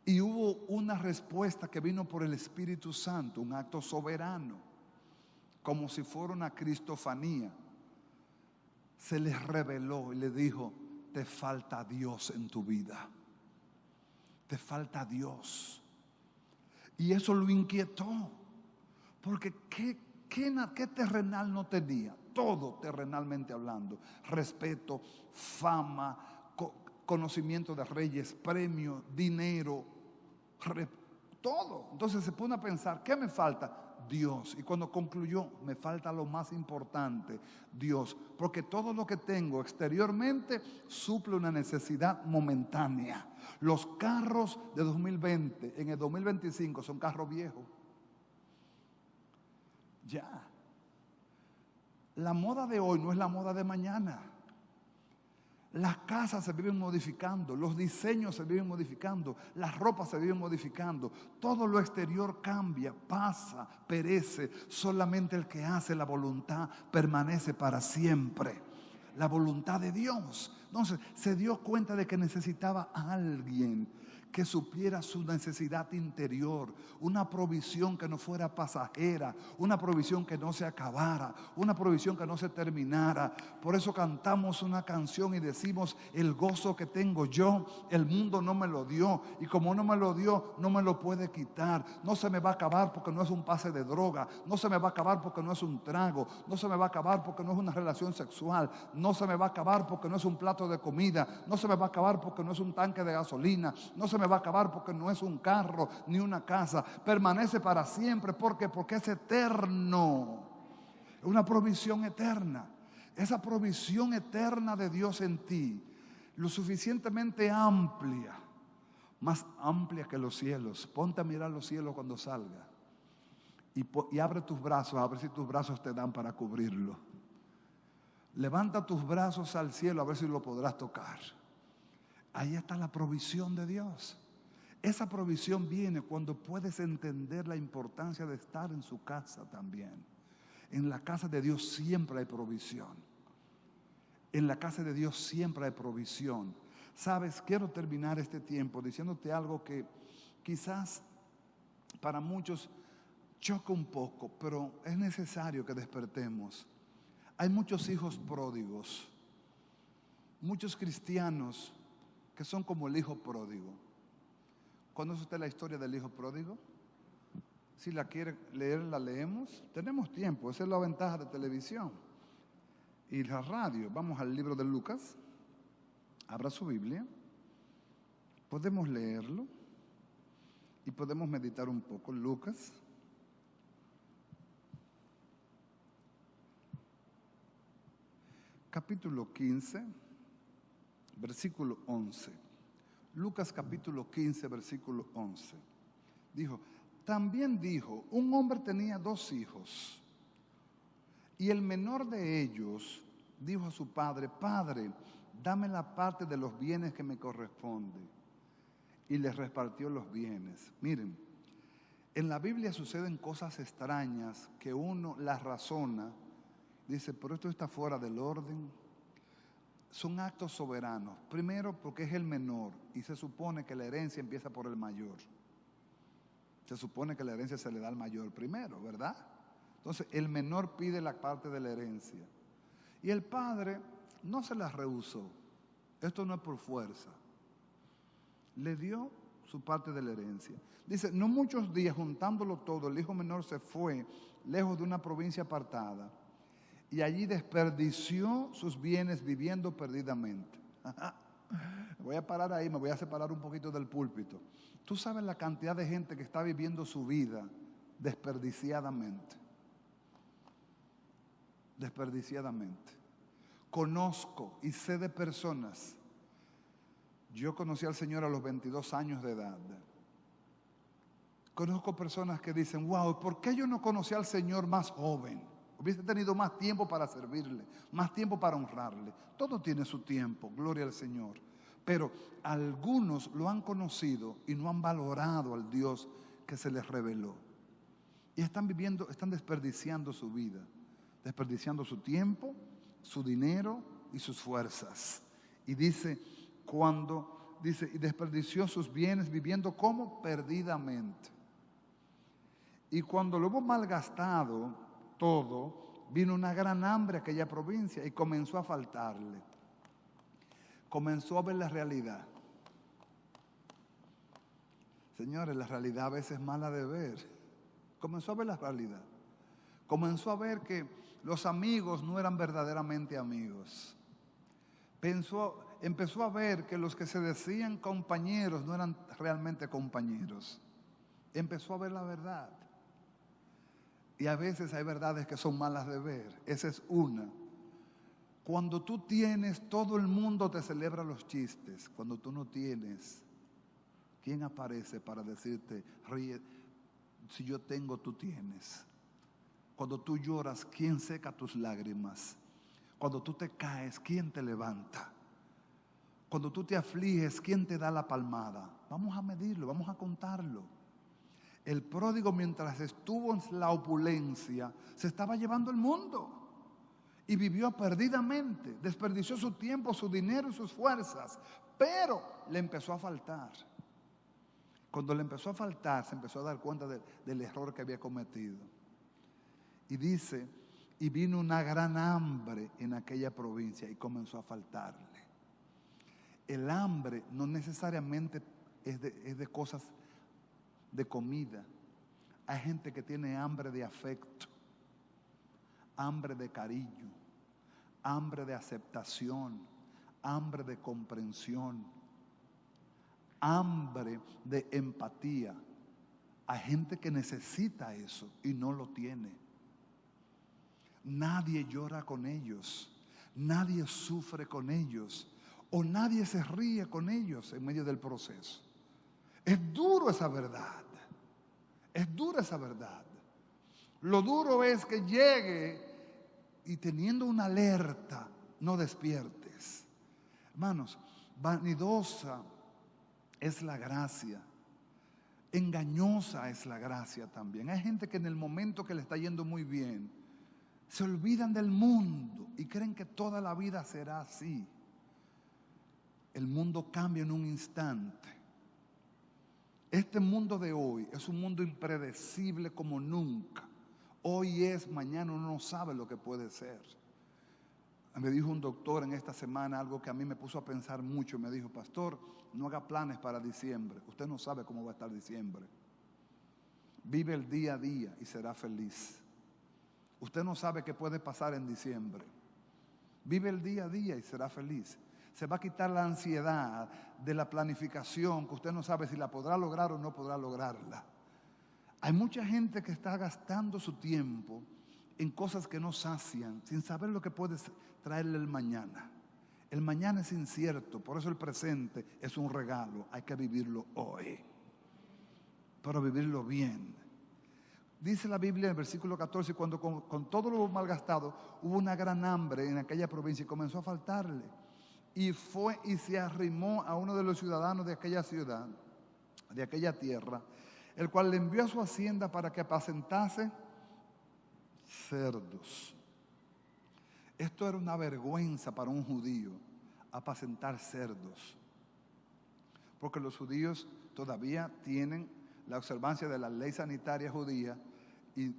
Y hubo una respuesta que vino por el Espíritu Santo, un acto soberano, como si fuera una cristofanía. Se le reveló y le dijo, te falta Dios en tu vida. Te falta Dios. Y eso lo inquietó. Porque ¿qué terrenal no tenía? Todo terrenalmente hablando. Respeto, fama, conocimiento de reyes, premio, dinero, todo. Entonces se pone a pensar, ¿qué me falta? Dios. Y cuando concluyó, me falta lo más importante, Dios. Porque todo lo que tengo exteriormente suple una necesidad momentánea. Los carros de 2020, en el 2025 son carros viejos. Ya. La moda de hoy no es la moda de mañana. Las casas se viven modificando, los diseños se viven modificando, las ropas se viven modificando. Todo lo exterior cambia, pasa, perece. Solamente el que hace la voluntad permanece para siempre. La voluntad de Dios. Entonces se dio cuenta de que necesitaba a alguien que supiera su necesidad interior, una provisión que no fuera pasajera, una provisión que no se acabara, una provisión que no se terminara. Por eso cantamos una canción y decimos, el gozo que tengo yo, el mundo no me lo dio, y como no me lo dio, no me lo puede quitar. No se me va a acabar porque no es un pase de droga, no se me va a acabar porque no es un trago, no se me va a acabar porque no es una relación sexual, no se me va a acabar porque no es un plato de comida, no se me va a acabar porque no es un tanque de gasolina, no se me va a acabar porque no es un carro ni una casa. Permanece para siempre. ¿Por qué? Porque es eterno. Es una provisión eterna. Esa provisión eterna de Dios en ti, lo suficientemente amplia, más amplia que los cielos. Ponte a mirar los cielos cuando salga y abre tus brazos a ver si tus brazos te dan para cubrirlo. Levanta tus brazos al cielo a ver si lo podrás tocar. Ahí está la provisión de Dios. Esa provisión viene cuando puedes entender la importancia de estar en su casa también. En la casa de Dios siempre hay provisión. En la casa de Dios siempre hay provisión. Sabes, quiero terminar este tiempo diciéndote algo que quizás para muchos choca un poco, pero es necesario que despertemos. Hay muchos hijos pródigos, muchos cristianos que son como el hijo pródigo. ¿Conoce usted la historia del hijo pródigo? Si la quiere leer, la leemos. Tenemos tiempo, esa es la ventaja de televisión y la radio. Vamos al libro de Lucas. Abra su Biblia. Podemos leerlo y podemos meditar un poco. Lucas. Capítulo 15, versículo 11. Lucas capítulo 15, versículo 11. También dijo, un hombre tenía 2 hijos, y el menor de ellos dijo a su padre, Padre, dame la parte de los bienes que me corresponde. Y les repartió los bienes. Miren, en la Biblia suceden cosas extrañas que uno las razona. Dice, pero esto está fuera del orden. Son actos soberanos. Primero, porque es el menor y se supone que la herencia empieza por el mayor. Se supone que la herencia se le da al mayor primero, ¿verdad? Entonces, el menor pide la parte de la herencia. Y el padre no se la rehusó. Esto no es por fuerza. Le dio su parte de la herencia. Dice, no muchos días, juntándolo todo, el hijo menor se fue lejos de una provincia apartada. Y allí desperdició sus bienes viviendo perdidamente. Voy a parar ahí, me voy a separar un poquito del púlpito. Tú sabes la cantidad de gente que está viviendo su vida desperdiciadamente. Desperdiciadamente. Conozco y sé de personas. Yo conocí al Señor a los 22 años de edad. Conozco personas que dicen, wow, ¿por qué yo no conocí al Señor más joven? Hubiese tenido más tiempo para servirle, más tiempo para honrarle. Todo tiene su tiempo, gloria al Señor. Pero algunos lo han conocido y no han valorado al Dios que se les reveló. Y están desperdiciando su vida, desperdiciando su tiempo, su dinero y sus fuerzas. Y dice, y desperdició sus bienes viviendo como perdidamente. Y cuando lo hubo malgastado todo, vino una gran hambre a aquella provincia y comenzó a faltarle. Comenzó a ver la realidad. Señores, la realidad a veces es mala de ver. Comenzó a ver la realidad. Comenzó a ver que los amigos no eran verdaderamente amigos. Empezó a ver que los que se decían compañeros no eran realmente compañeros. Empezó a ver la verdad. Y a veces hay verdades que son malas de ver. Esa es una. Cuando tú tienes, todo el mundo te celebra los chistes. Cuando tú no tienes, ¿quién aparece para decirte, ríe? Si yo tengo, tú tienes. Cuando tú lloras, ¿quién seca tus lágrimas? Cuando tú te caes, ¿quién te levanta? Cuando tú te afliges, ¿quién te da la palmada? Vamos a medirlo, vamos a contarlo. El pródigo, mientras estuvo en la opulencia, se estaba llevando el mundo y vivió perdidamente. Desperdició su tiempo, su dinero y sus fuerzas, pero le empezó a faltar. Cuando le empezó a faltar, se empezó a dar cuenta del error que había cometido. Y dice, y vino una gran hambre en aquella provincia y comenzó a faltarle. El hambre no necesariamente es de cosas de comida. Hay gente que tiene hambre de afecto, hambre de cariño, hambre de aceptación, hambre de comprensión, hambre de empatía. Hay gente que necesita eso y no lo tiene. Nadie llora con ellos, nadie sufre con ellos, o nadie se ríe con ellos en medio del proceso. Es duro esa verdad. Es dura esa verdad. Lo duro es que llegue y teniendo una alerta, no despiertes. Hermanos, vanidosa es la gracia. Engañosa es la gracia también. Hay gente que en el momento que le está yendo muy bien, se olvidan del mundo y creen que toda la vida será así. El mundo cambia en un instante. Este mundo de hoy es un mundo impredecible como nunca. Hoy es, mañana uno no sabe lo que puede ser. Me dijo un doctor en esta semana algo que a mí me puso a pensar mucho. Me dijo: pastor, no haga planes para diciembre. Usted no sabe cómo va a estar diciembre. Vive el día a día y será feliz. Usted no sabe qué puede pasar en diciembre. Vive el día a día y será feliz. Se va a quitar la ansiedad de la planificación, que usted no sabe si la podrá lograr o no podrá lograrla. Hay mucha gente que está gastando su tiempo en cosas que no sacian, sin saber lo que puede traerle el mañana. El mañana es incierto, por eso el presente es un regalo. Hay que vivirlo hoy, pero vivirlo bien. Dice la Biblia en el versículo 14, cuando con todo lo malgastado hubo una gran hambre en aquella provincia y comenzó a faltarle. Y fue y se arrimó a uno de los ciudadanos de aquella ciudad, de aquella tierra, el cual le envió a su hacienda para que apacentase cerdos. Esto era una vergüenza para un judío, apacentar cerdos, porque los judíos todavía tienen la observancia de la ley sanitaria judía y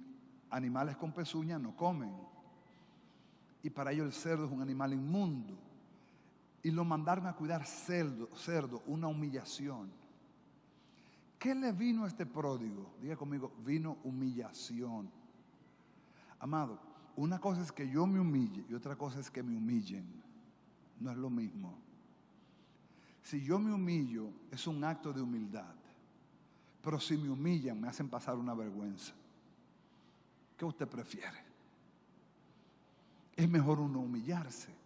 animales con pezuña no comen. Y para ellos el cerdo es un animal inmundo. Y lo mandaron a cuidar cerdo, una humillación. ¿Qué le vino a este pródigo? Diga conmigo, vino humillación. Amado, una cosa es que yo me humille y otra cosa es que me humillen. No es lo mismo. Si yo me humillo, es un acto de humildad. Pero si me humillan, me hacen pasar una vergüenza. ¿Qué usted prefiere? Es mejor uno humillarse.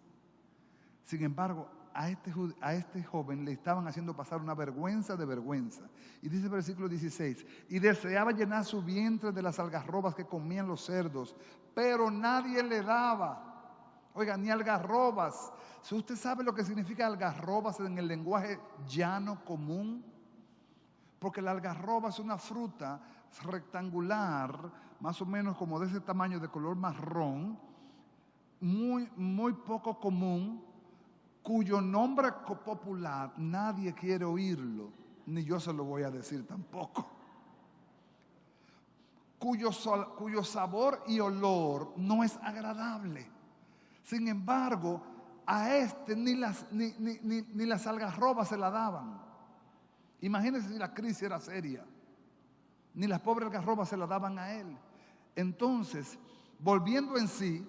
Sin embargo, a este joven le estaban haciendo pasar una vergüenza de vergüenza. Y dice el versículo 16, y deseaba llenar su vientre de las algarrobas que comían los cerdos, pero nadie le daba. Oiga, ni algarrobas. Si usted sabe lo que significa algarrobas en el lenguaje llano común, porque la algarroba es una fruta rectangular, más o menos como de ese tamaño, de color marrón, muy poco común, cuyo nombre popular nadie quiere oírlo, ni yo se lo voy a decir tampoco. Cuyo sabor y olor no es agradable. Sin embargo, a este ni las algarrobas se la daban. Imagínense si la crisis era seria. Ni las pobres algarrobas se la daban a él. Entonces, volviendo en sí,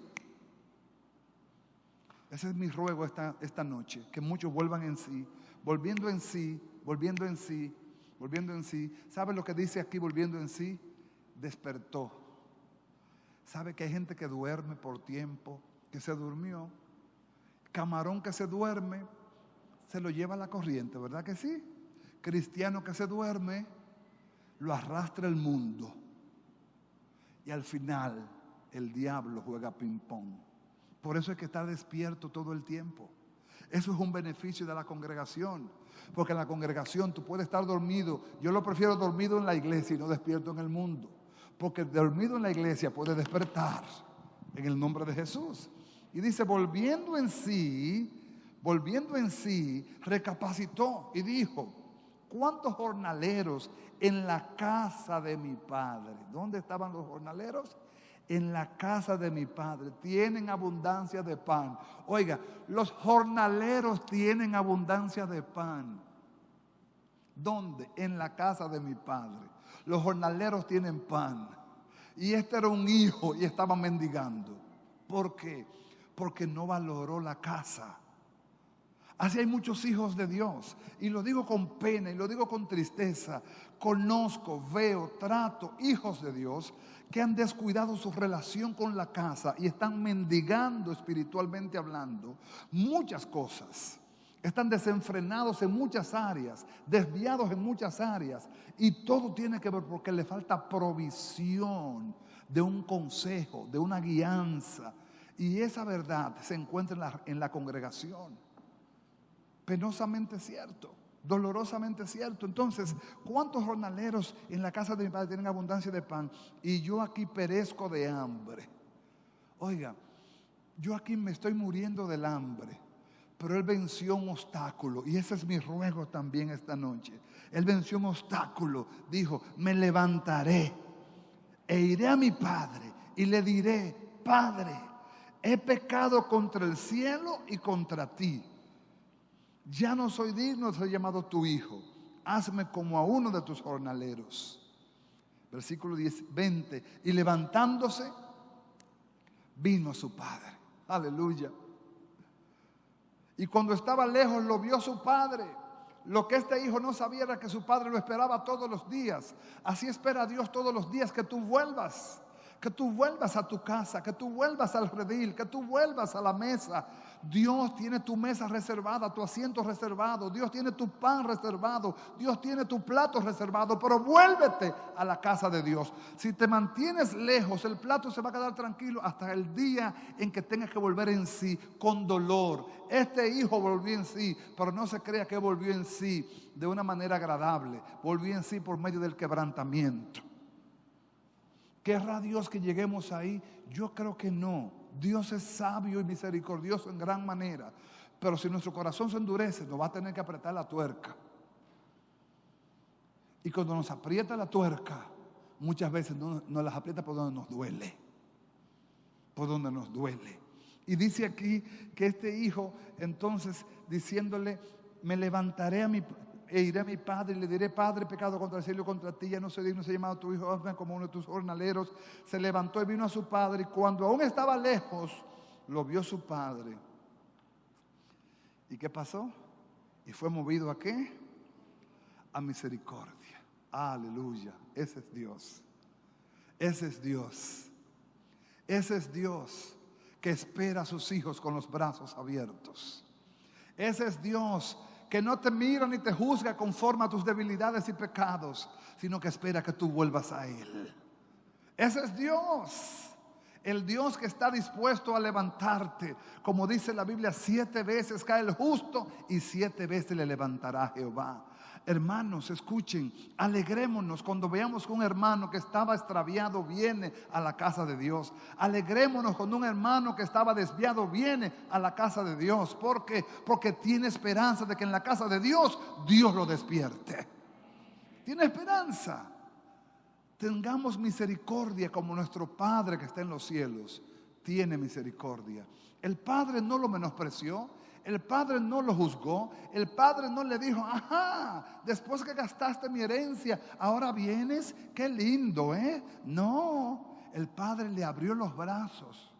ese es mi ruego esta noche, que muchos vuelvan en sí, volviendo en sí, volviendo en sí, volviendo en sí. ¿Sabe lo que dice aquí volviendo en sí? Despertó. ¿Sabe que hay gente que duerme por tiempo, que se durmió? Camarón que se duerme, se lo lleva la corriente, ¿verdad que sí? Cristiano que se duerme, lo arrastra el mundo. Y al final, el diablo juega ping-pong. Por eso hay que estar despierto todo el tiempo. Eso es un beneficio de la congregación. Porque en la congregación tú puedes estar dormido. Yo lo prefiero dormido en la iglesia y no despierto en el mundo. Porque dormido en la iglesia puede despertar en el nombre de Jesús. Y dice, volviendo en sí, recapacitó y dijo, ¿cuántos jornaleros en la casa de mi padre? ¿Dónde estaban los jornaleros? En la casa de mi padre tienen abundancia de pan. Oiga, los jornaleros tienen abundancia de pan. ¿Dónde? En la casa de mi padre. Los jornaleros tienen pan. Y este era un hijo y estaba mendigando. ¿Por qué? Porque no valoró la casa. Así hay muchos hijos de Dios, y lo digo con pena y lo digo con tristeza. Conozco, veo, trato hijos de Dios que han descuidado su relación con la casa y están mendigando espiritualmente hablando muchas cosas. Están desenfrenados en muchas áreas, desviados en muchas áreas, y todo tiene que ver porque le falta provisión de un consejo, de una guianza, y esa verdad se encuentra en la congregación. Penosamente cierto, dolorosamente cierto. Entonces, ¿cuántos jornaleros en la casa de mi padre tienen abundancia de pan? Y yo aquí perezco de hambre. Oiga, yo aquí me estoy muriendo del hambre. Pero él venció un obstáculo, y ese es mi ruego también esta noche. Él venció un obstáculo, dijo: me levantaré e iré a mi padre y le diré: Padre, he pecado contra el cielo y contra ti. Ya no soy digno de ser llamado tu hijo. Hazme como a uno de tus jornaleros. Versículo 20. Y levantándose, vino a su padre. Aleluya. Y cuando estaba lejos, lo vio su padre. Lo que este hijo no sabía era que su padre lo esperaba todos los días. Así espera Dios todos los días que tú vuelvas. Que tú vuelvas a tu casa, que tú vuelvas al redil, que tú vuelvas a la mesa. Dios tiene tu mesa reservada, tu asiento reservado. Dios tiene tu pan reservado. Dios tiene tu plato reservado. Pero vuélvete a la casa de Dios. Si te mantienes lejos, el plato se va a quedar tranquilo hasta el día en que tengas que volver en sí con dolor. Este hijo volvió en sí, pero no se crea que volvió en sí de una manera agradable. Volvió en sí por medio del quebrantamiento. ¿Querrá Dios que lleguemos ahí? Yo creo que no. Dios es sabio y misericordioso en gran manera. Pero si nuestro corazón se endurece, nos va a tener que apretar la tuerca. Y cuando nos aprieta la tuerca, muchas veces nos las aprieta por donde nos duele. Por donde nos duele. Y dice aquí que este hijo, entonces, diciéndole: me levantaré e iré a mi padre y le diré: Padre, he pecado contra el cielo y contra ti, ya no soy digno de ser llamado tu hijo, hazme como uno de tus jornaleros. Se levantó y vino a su padre, y cuando aún estaba lejos, lo vio su padre. ¿Y qué pasó? Y fue movido ¿a qué? A misericordia. Aleluya. Ese es Dios. Ese es Dios. Ese es Dios que espera a sus hijos con los brazos abiertos. Ese es Dios que no te mira ni te juzga conforme a tus debilidades y pecados, sino que espera que tú vuelvas a Él. Ese es Dios. El Dios que está dispuesto a levantarte. Como dice la Biblia, 7 veces cae el justo y 7 veces le levantará Jehová. Hermanos, escuchen, alegrémonos cuando veamos que un hermano que estaba extraviado viene a la casa de Dios. Alegrémonos cuando un hermano que estaba desviado viene a la casa de Dios. ¿Por qué? Porque tiene esperanza de que en la casa de Dios, Dios lo despierte. Tiene esperanza. Tengamos misericordia como nuestro Padre que está en los cielos tiene misericordia. El Padre no lo menospreció. El padre no lo juzgó. El padre no le dijo: ajá, después que gastaste mi herencia, ahora vienes, qué lindo, ¿eh? No, el padre le abrió los brazos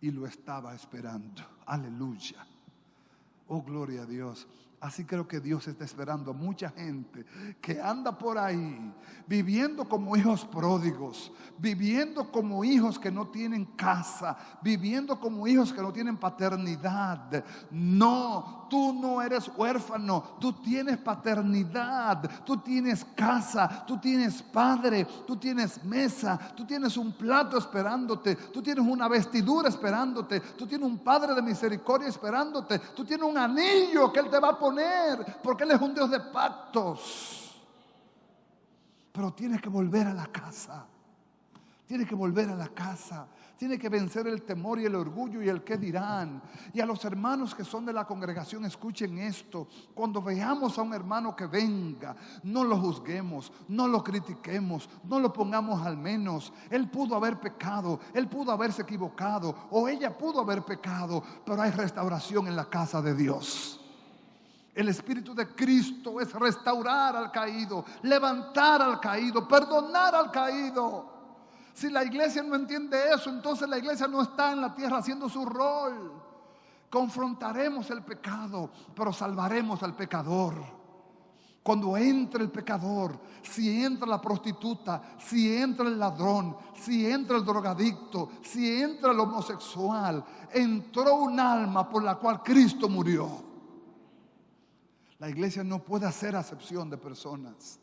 y lo estaba esperando. Aleluya. Oh, gloria a Dios. Así creo que Dios está esperando a mucha gente que anda por ahí viviendo como hijos pródigos, viviendo como hijos que no tienen casa, viviendo como hijos que no tienen paternidad. No, tú no eres huérfano, tú tienes paternidad, tú tienes casa, tú tienes padre, tú tienes mesa, tú tienes un plato esperándote, tú tienes una vestidura esperándote, tú tienes un Padre de misericordia esperándote, tú tienes un anillo que Él te va a poner, porque Él es un Dios de pactos. Pero tienes que volver a la casa. Tienes que volver a la casa. Tienes que vencer el temor y el orgullo y el qué dirán. Y a los hermanos que son de la congregación, escuchen esto. Cuando veamos a un hermano que venga, no lo juzguemos, no lo critiquemos, no lo pongamos al menos. Él pudo haber pecado, él pudo haberse equivocado, o ella pudo haber pecado, pero hay restauración en la casa de Dios. El Espíritu de Cristo es restaurar al caído, levantar al caído, perdonar al caído. Si la iglesia no entiende eso, entonces la iglesia no está en la tierra haciendo su rol. Confrontaremos el pecado, pero salvaremos al pecador. Cuando entre el pecador, si entra la prostituta, si entra el ladrón, si entra el drogadicto, si entra el homosexual, entró un alma por la cual Cristo murió. La iglesia no puede hacer acepción de personas.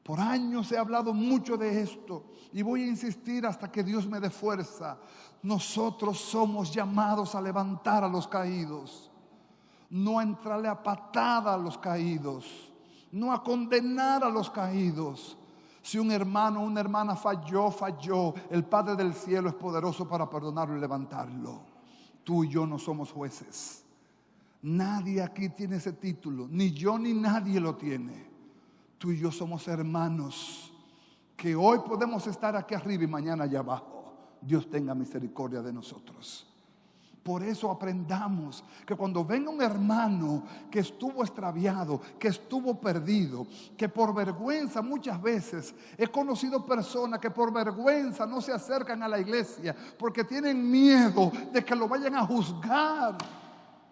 Por años he hablado mucho de esto y voy a insistir hasta que Dios me dé fuerza. Nosotros somos llamados a levantar a los caídos, no a entrarle a patada a los caídos, no a condenar a los caídos. Si un hermano o una hermana falló, el Padre del cielo es poderoso para perdonarlo y levantarlo. Tú y yo no somos jueces. Nadie aquí tiene ese título, ni yo ni nadie lo tiene. Tú y yo somos hermanos, que hoy podemos estar aquí arriba y mañana allá abajo. Dios tenga misericordia de nosotros. Por eso aprendamos que cuando venga un hermano que estuvo extraviado, que estuvo perdido, que por vergüenza muchas veces he conocido personas que por vergüenza no se acercan a la iglesia porque tienen miedo de que lo vayan a juzgar.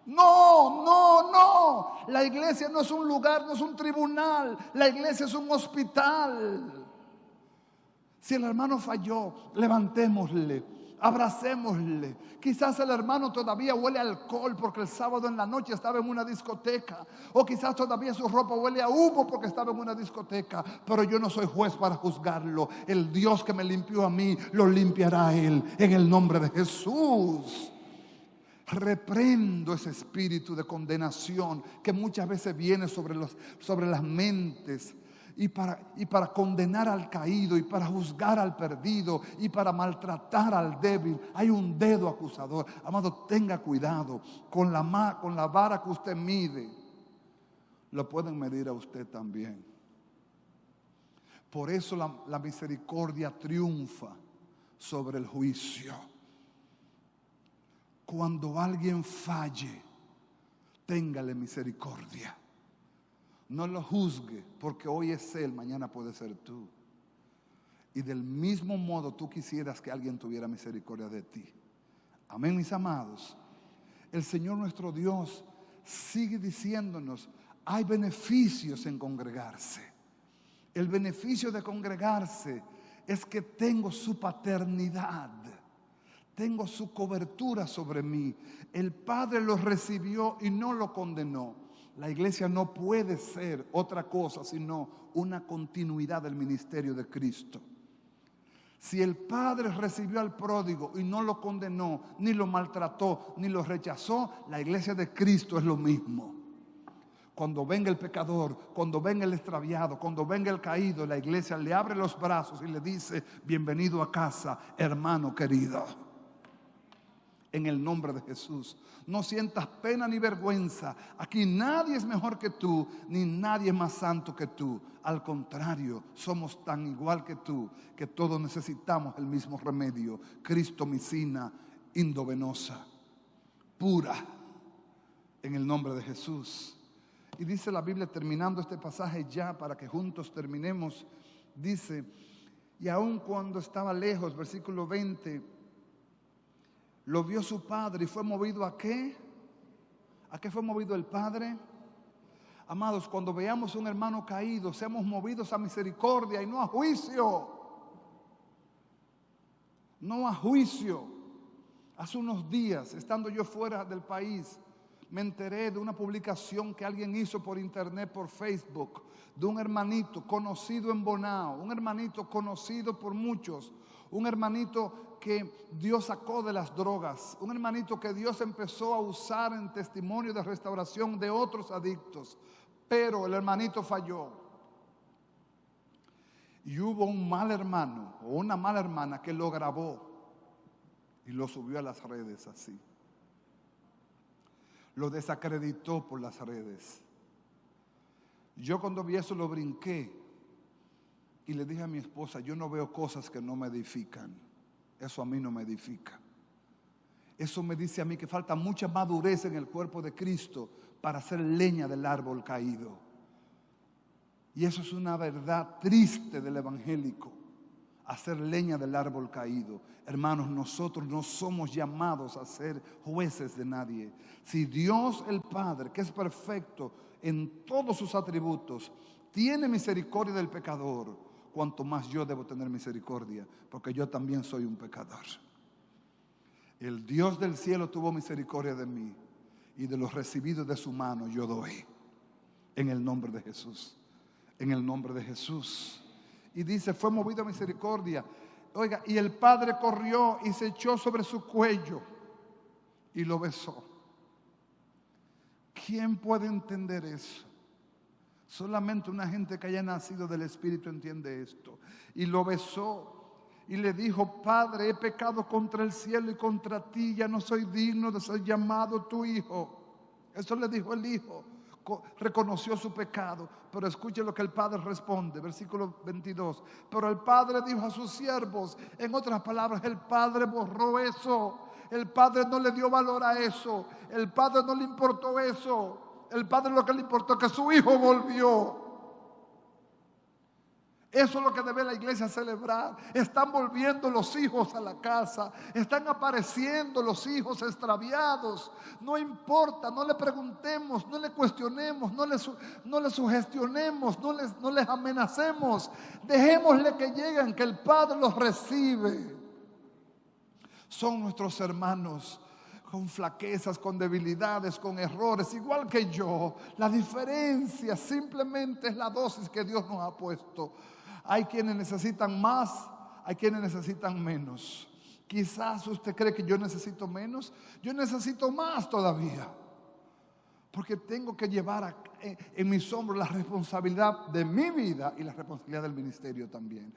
No, no, no. La iglesia no es un lugar, no es un tribunal. La iglesia es un hospital. Si el hermano falló, levantémosle, abracémosle. Quizás el hermano todavía huele a alcohol porque el sábado en la noche estaba en una discoteca. O quizás todavía su ropa huele a humo porque estaba en una discoteca. Pero yo no soy juez para juzgarlo. El Dios que me limpió a mí, lo limpiará a él en el nombre de Jesús. Reprendo ese espíritu de condenación que muchas veces viene sobre las mentes. Y para condenar al caído, y para juzgar al perdido, y para maltratar al débil, hay un dedo acusador. Amado, tenga cuidado con la vara que usted mide. Lo pueden medir a usted también. Por eso la misericordia triunfa sobre el juicio. Cuando alguien falle, téngale misericordia. No lo juzgue, porque hoy es él, mañana puede ser tú. Y del mismo modo tú quisieras que alguien tuviera misericordia de ti. Amén, mis amados. El Señor nuestro Dios sigue diciéndonos, hay beneficios en congregarse. El beneficio de congregarse es que tengo su paternidad. Tengo su cobertura sobre mí. El Padre lo recibió y no lo condenó. La iglesia no puede ser otra cosa sino una continuidad del ministerio de Cristo. Si el Padre recibió al pródigo y no lo condenó, ni lo maltrató, ni lo rechazó, la iglesia de Cristo es lo mismo. Cuando venga el pecador, cuando venga el extraviado, cuando venga el caído, la iglesia le abre los brazos y le dice, bienvenido a casa, hermano querido. En el nombre de Jesús. No sientas pena ni vergüenza. Aquí nadie es mejor que tú, ni nadie es más santo que tú. Al contrario, somos tan igual que tú, que todos necesitamos el mismo remedio. Cristomicina indovenosa, pura, en el nombre de Jesús. Y dice la Biblia, terminando este pasaje ya, para que juntos terminemos, dice, y aun cuando estaba lejos, versículo 20, lo vio su padre y fue movido ¿a qué? ¿A qué fue movido el Padre? Amados, cuando veamos un hermano caído, seamos movidos a misericordia y no a juicio. No a juicio. Hace unos días, estando yo fuera del país, me enteré de una publicación que alguien hizo por internet, por Facebook, de un hermanito conocido en Bonao, un hermanito conocido por muchos, un hermanito que Dios sacó de las drogas, un hermanito que Dios empezó a usar en testimonio de restauración de otros adictos, pero el hermanito falló. Y hubo un mal hermano o una mala hermana que lo grabó y lo subió a las redes así. Lo desacreditó por las redes. Yo cuando vi eso lo brinqué y le dije a mi esposa, yo no veo cosas que no me edifican. Eso a mí no me edifica. Eso me dice a mí que falta mucha madurez en el cuerpo de Cristo para hacer leña del árbol caído. Y eso es una verdad triste del evangélico, hacer leña del árbol caído. Hermanos, nosotros no somos llamados a ser jueces de nadie. Si Dios el Padre, que es perfecto en todos sus atributos, tiene misericordia del pecador, cuanto más yo debo tener misericordia, porque yo también soy un pecador. El Dios del cielo tuvo misericordia de mí, y de los recibidos de su mano yo doy, en el nombre de Jesús, en el nombre de Jesús. Y dice, fue movido a misericordia. Oiga, y el padre corrió y se echó sobre su cuello y lo besó. ¿Quién puede entender eso? Solamente una gente que haya nacido del Espíritu entiende esto. Y lo besó y le dijo, Padre, he pecado contra el cielo y contra ti, ya no soy digno de ser llamado tu hijo. Eso le dijo el hijo. Reconoció su pecado, pero escuche lo que el padre responde, versículo 22. Pero el padre dijo a sus siervos, en otras palabras, el padre borró eso. El padre no le dio valor a eso. El padre no le importó eso. El padre lo que le importó es que su hijo volvió. Eso es lo que debe la iglesia celebrar. Están volviendo los hijos a la casa. Están apareciendo los hijos extraviados. No importa, no le preguntemos, no le cuestionemos, no le sugestionemos, no les amenacemos. Dejémosle que lleguen, que el Padre los recibe. Son nuestros hermanos, con flaquezas, con debilidades, con errores, igual que yo. La diferencia simplemente es la dosis que Dios nos ha puesto. Hay quienes necesitan más, hay quienes necesitan menos. Quizás usted cree que yo necesito menos, yo necesito más todavía. Porque tengo que llevar en mis hombros la responsabilidad de mi vida y la responsabilidad del ministerio también.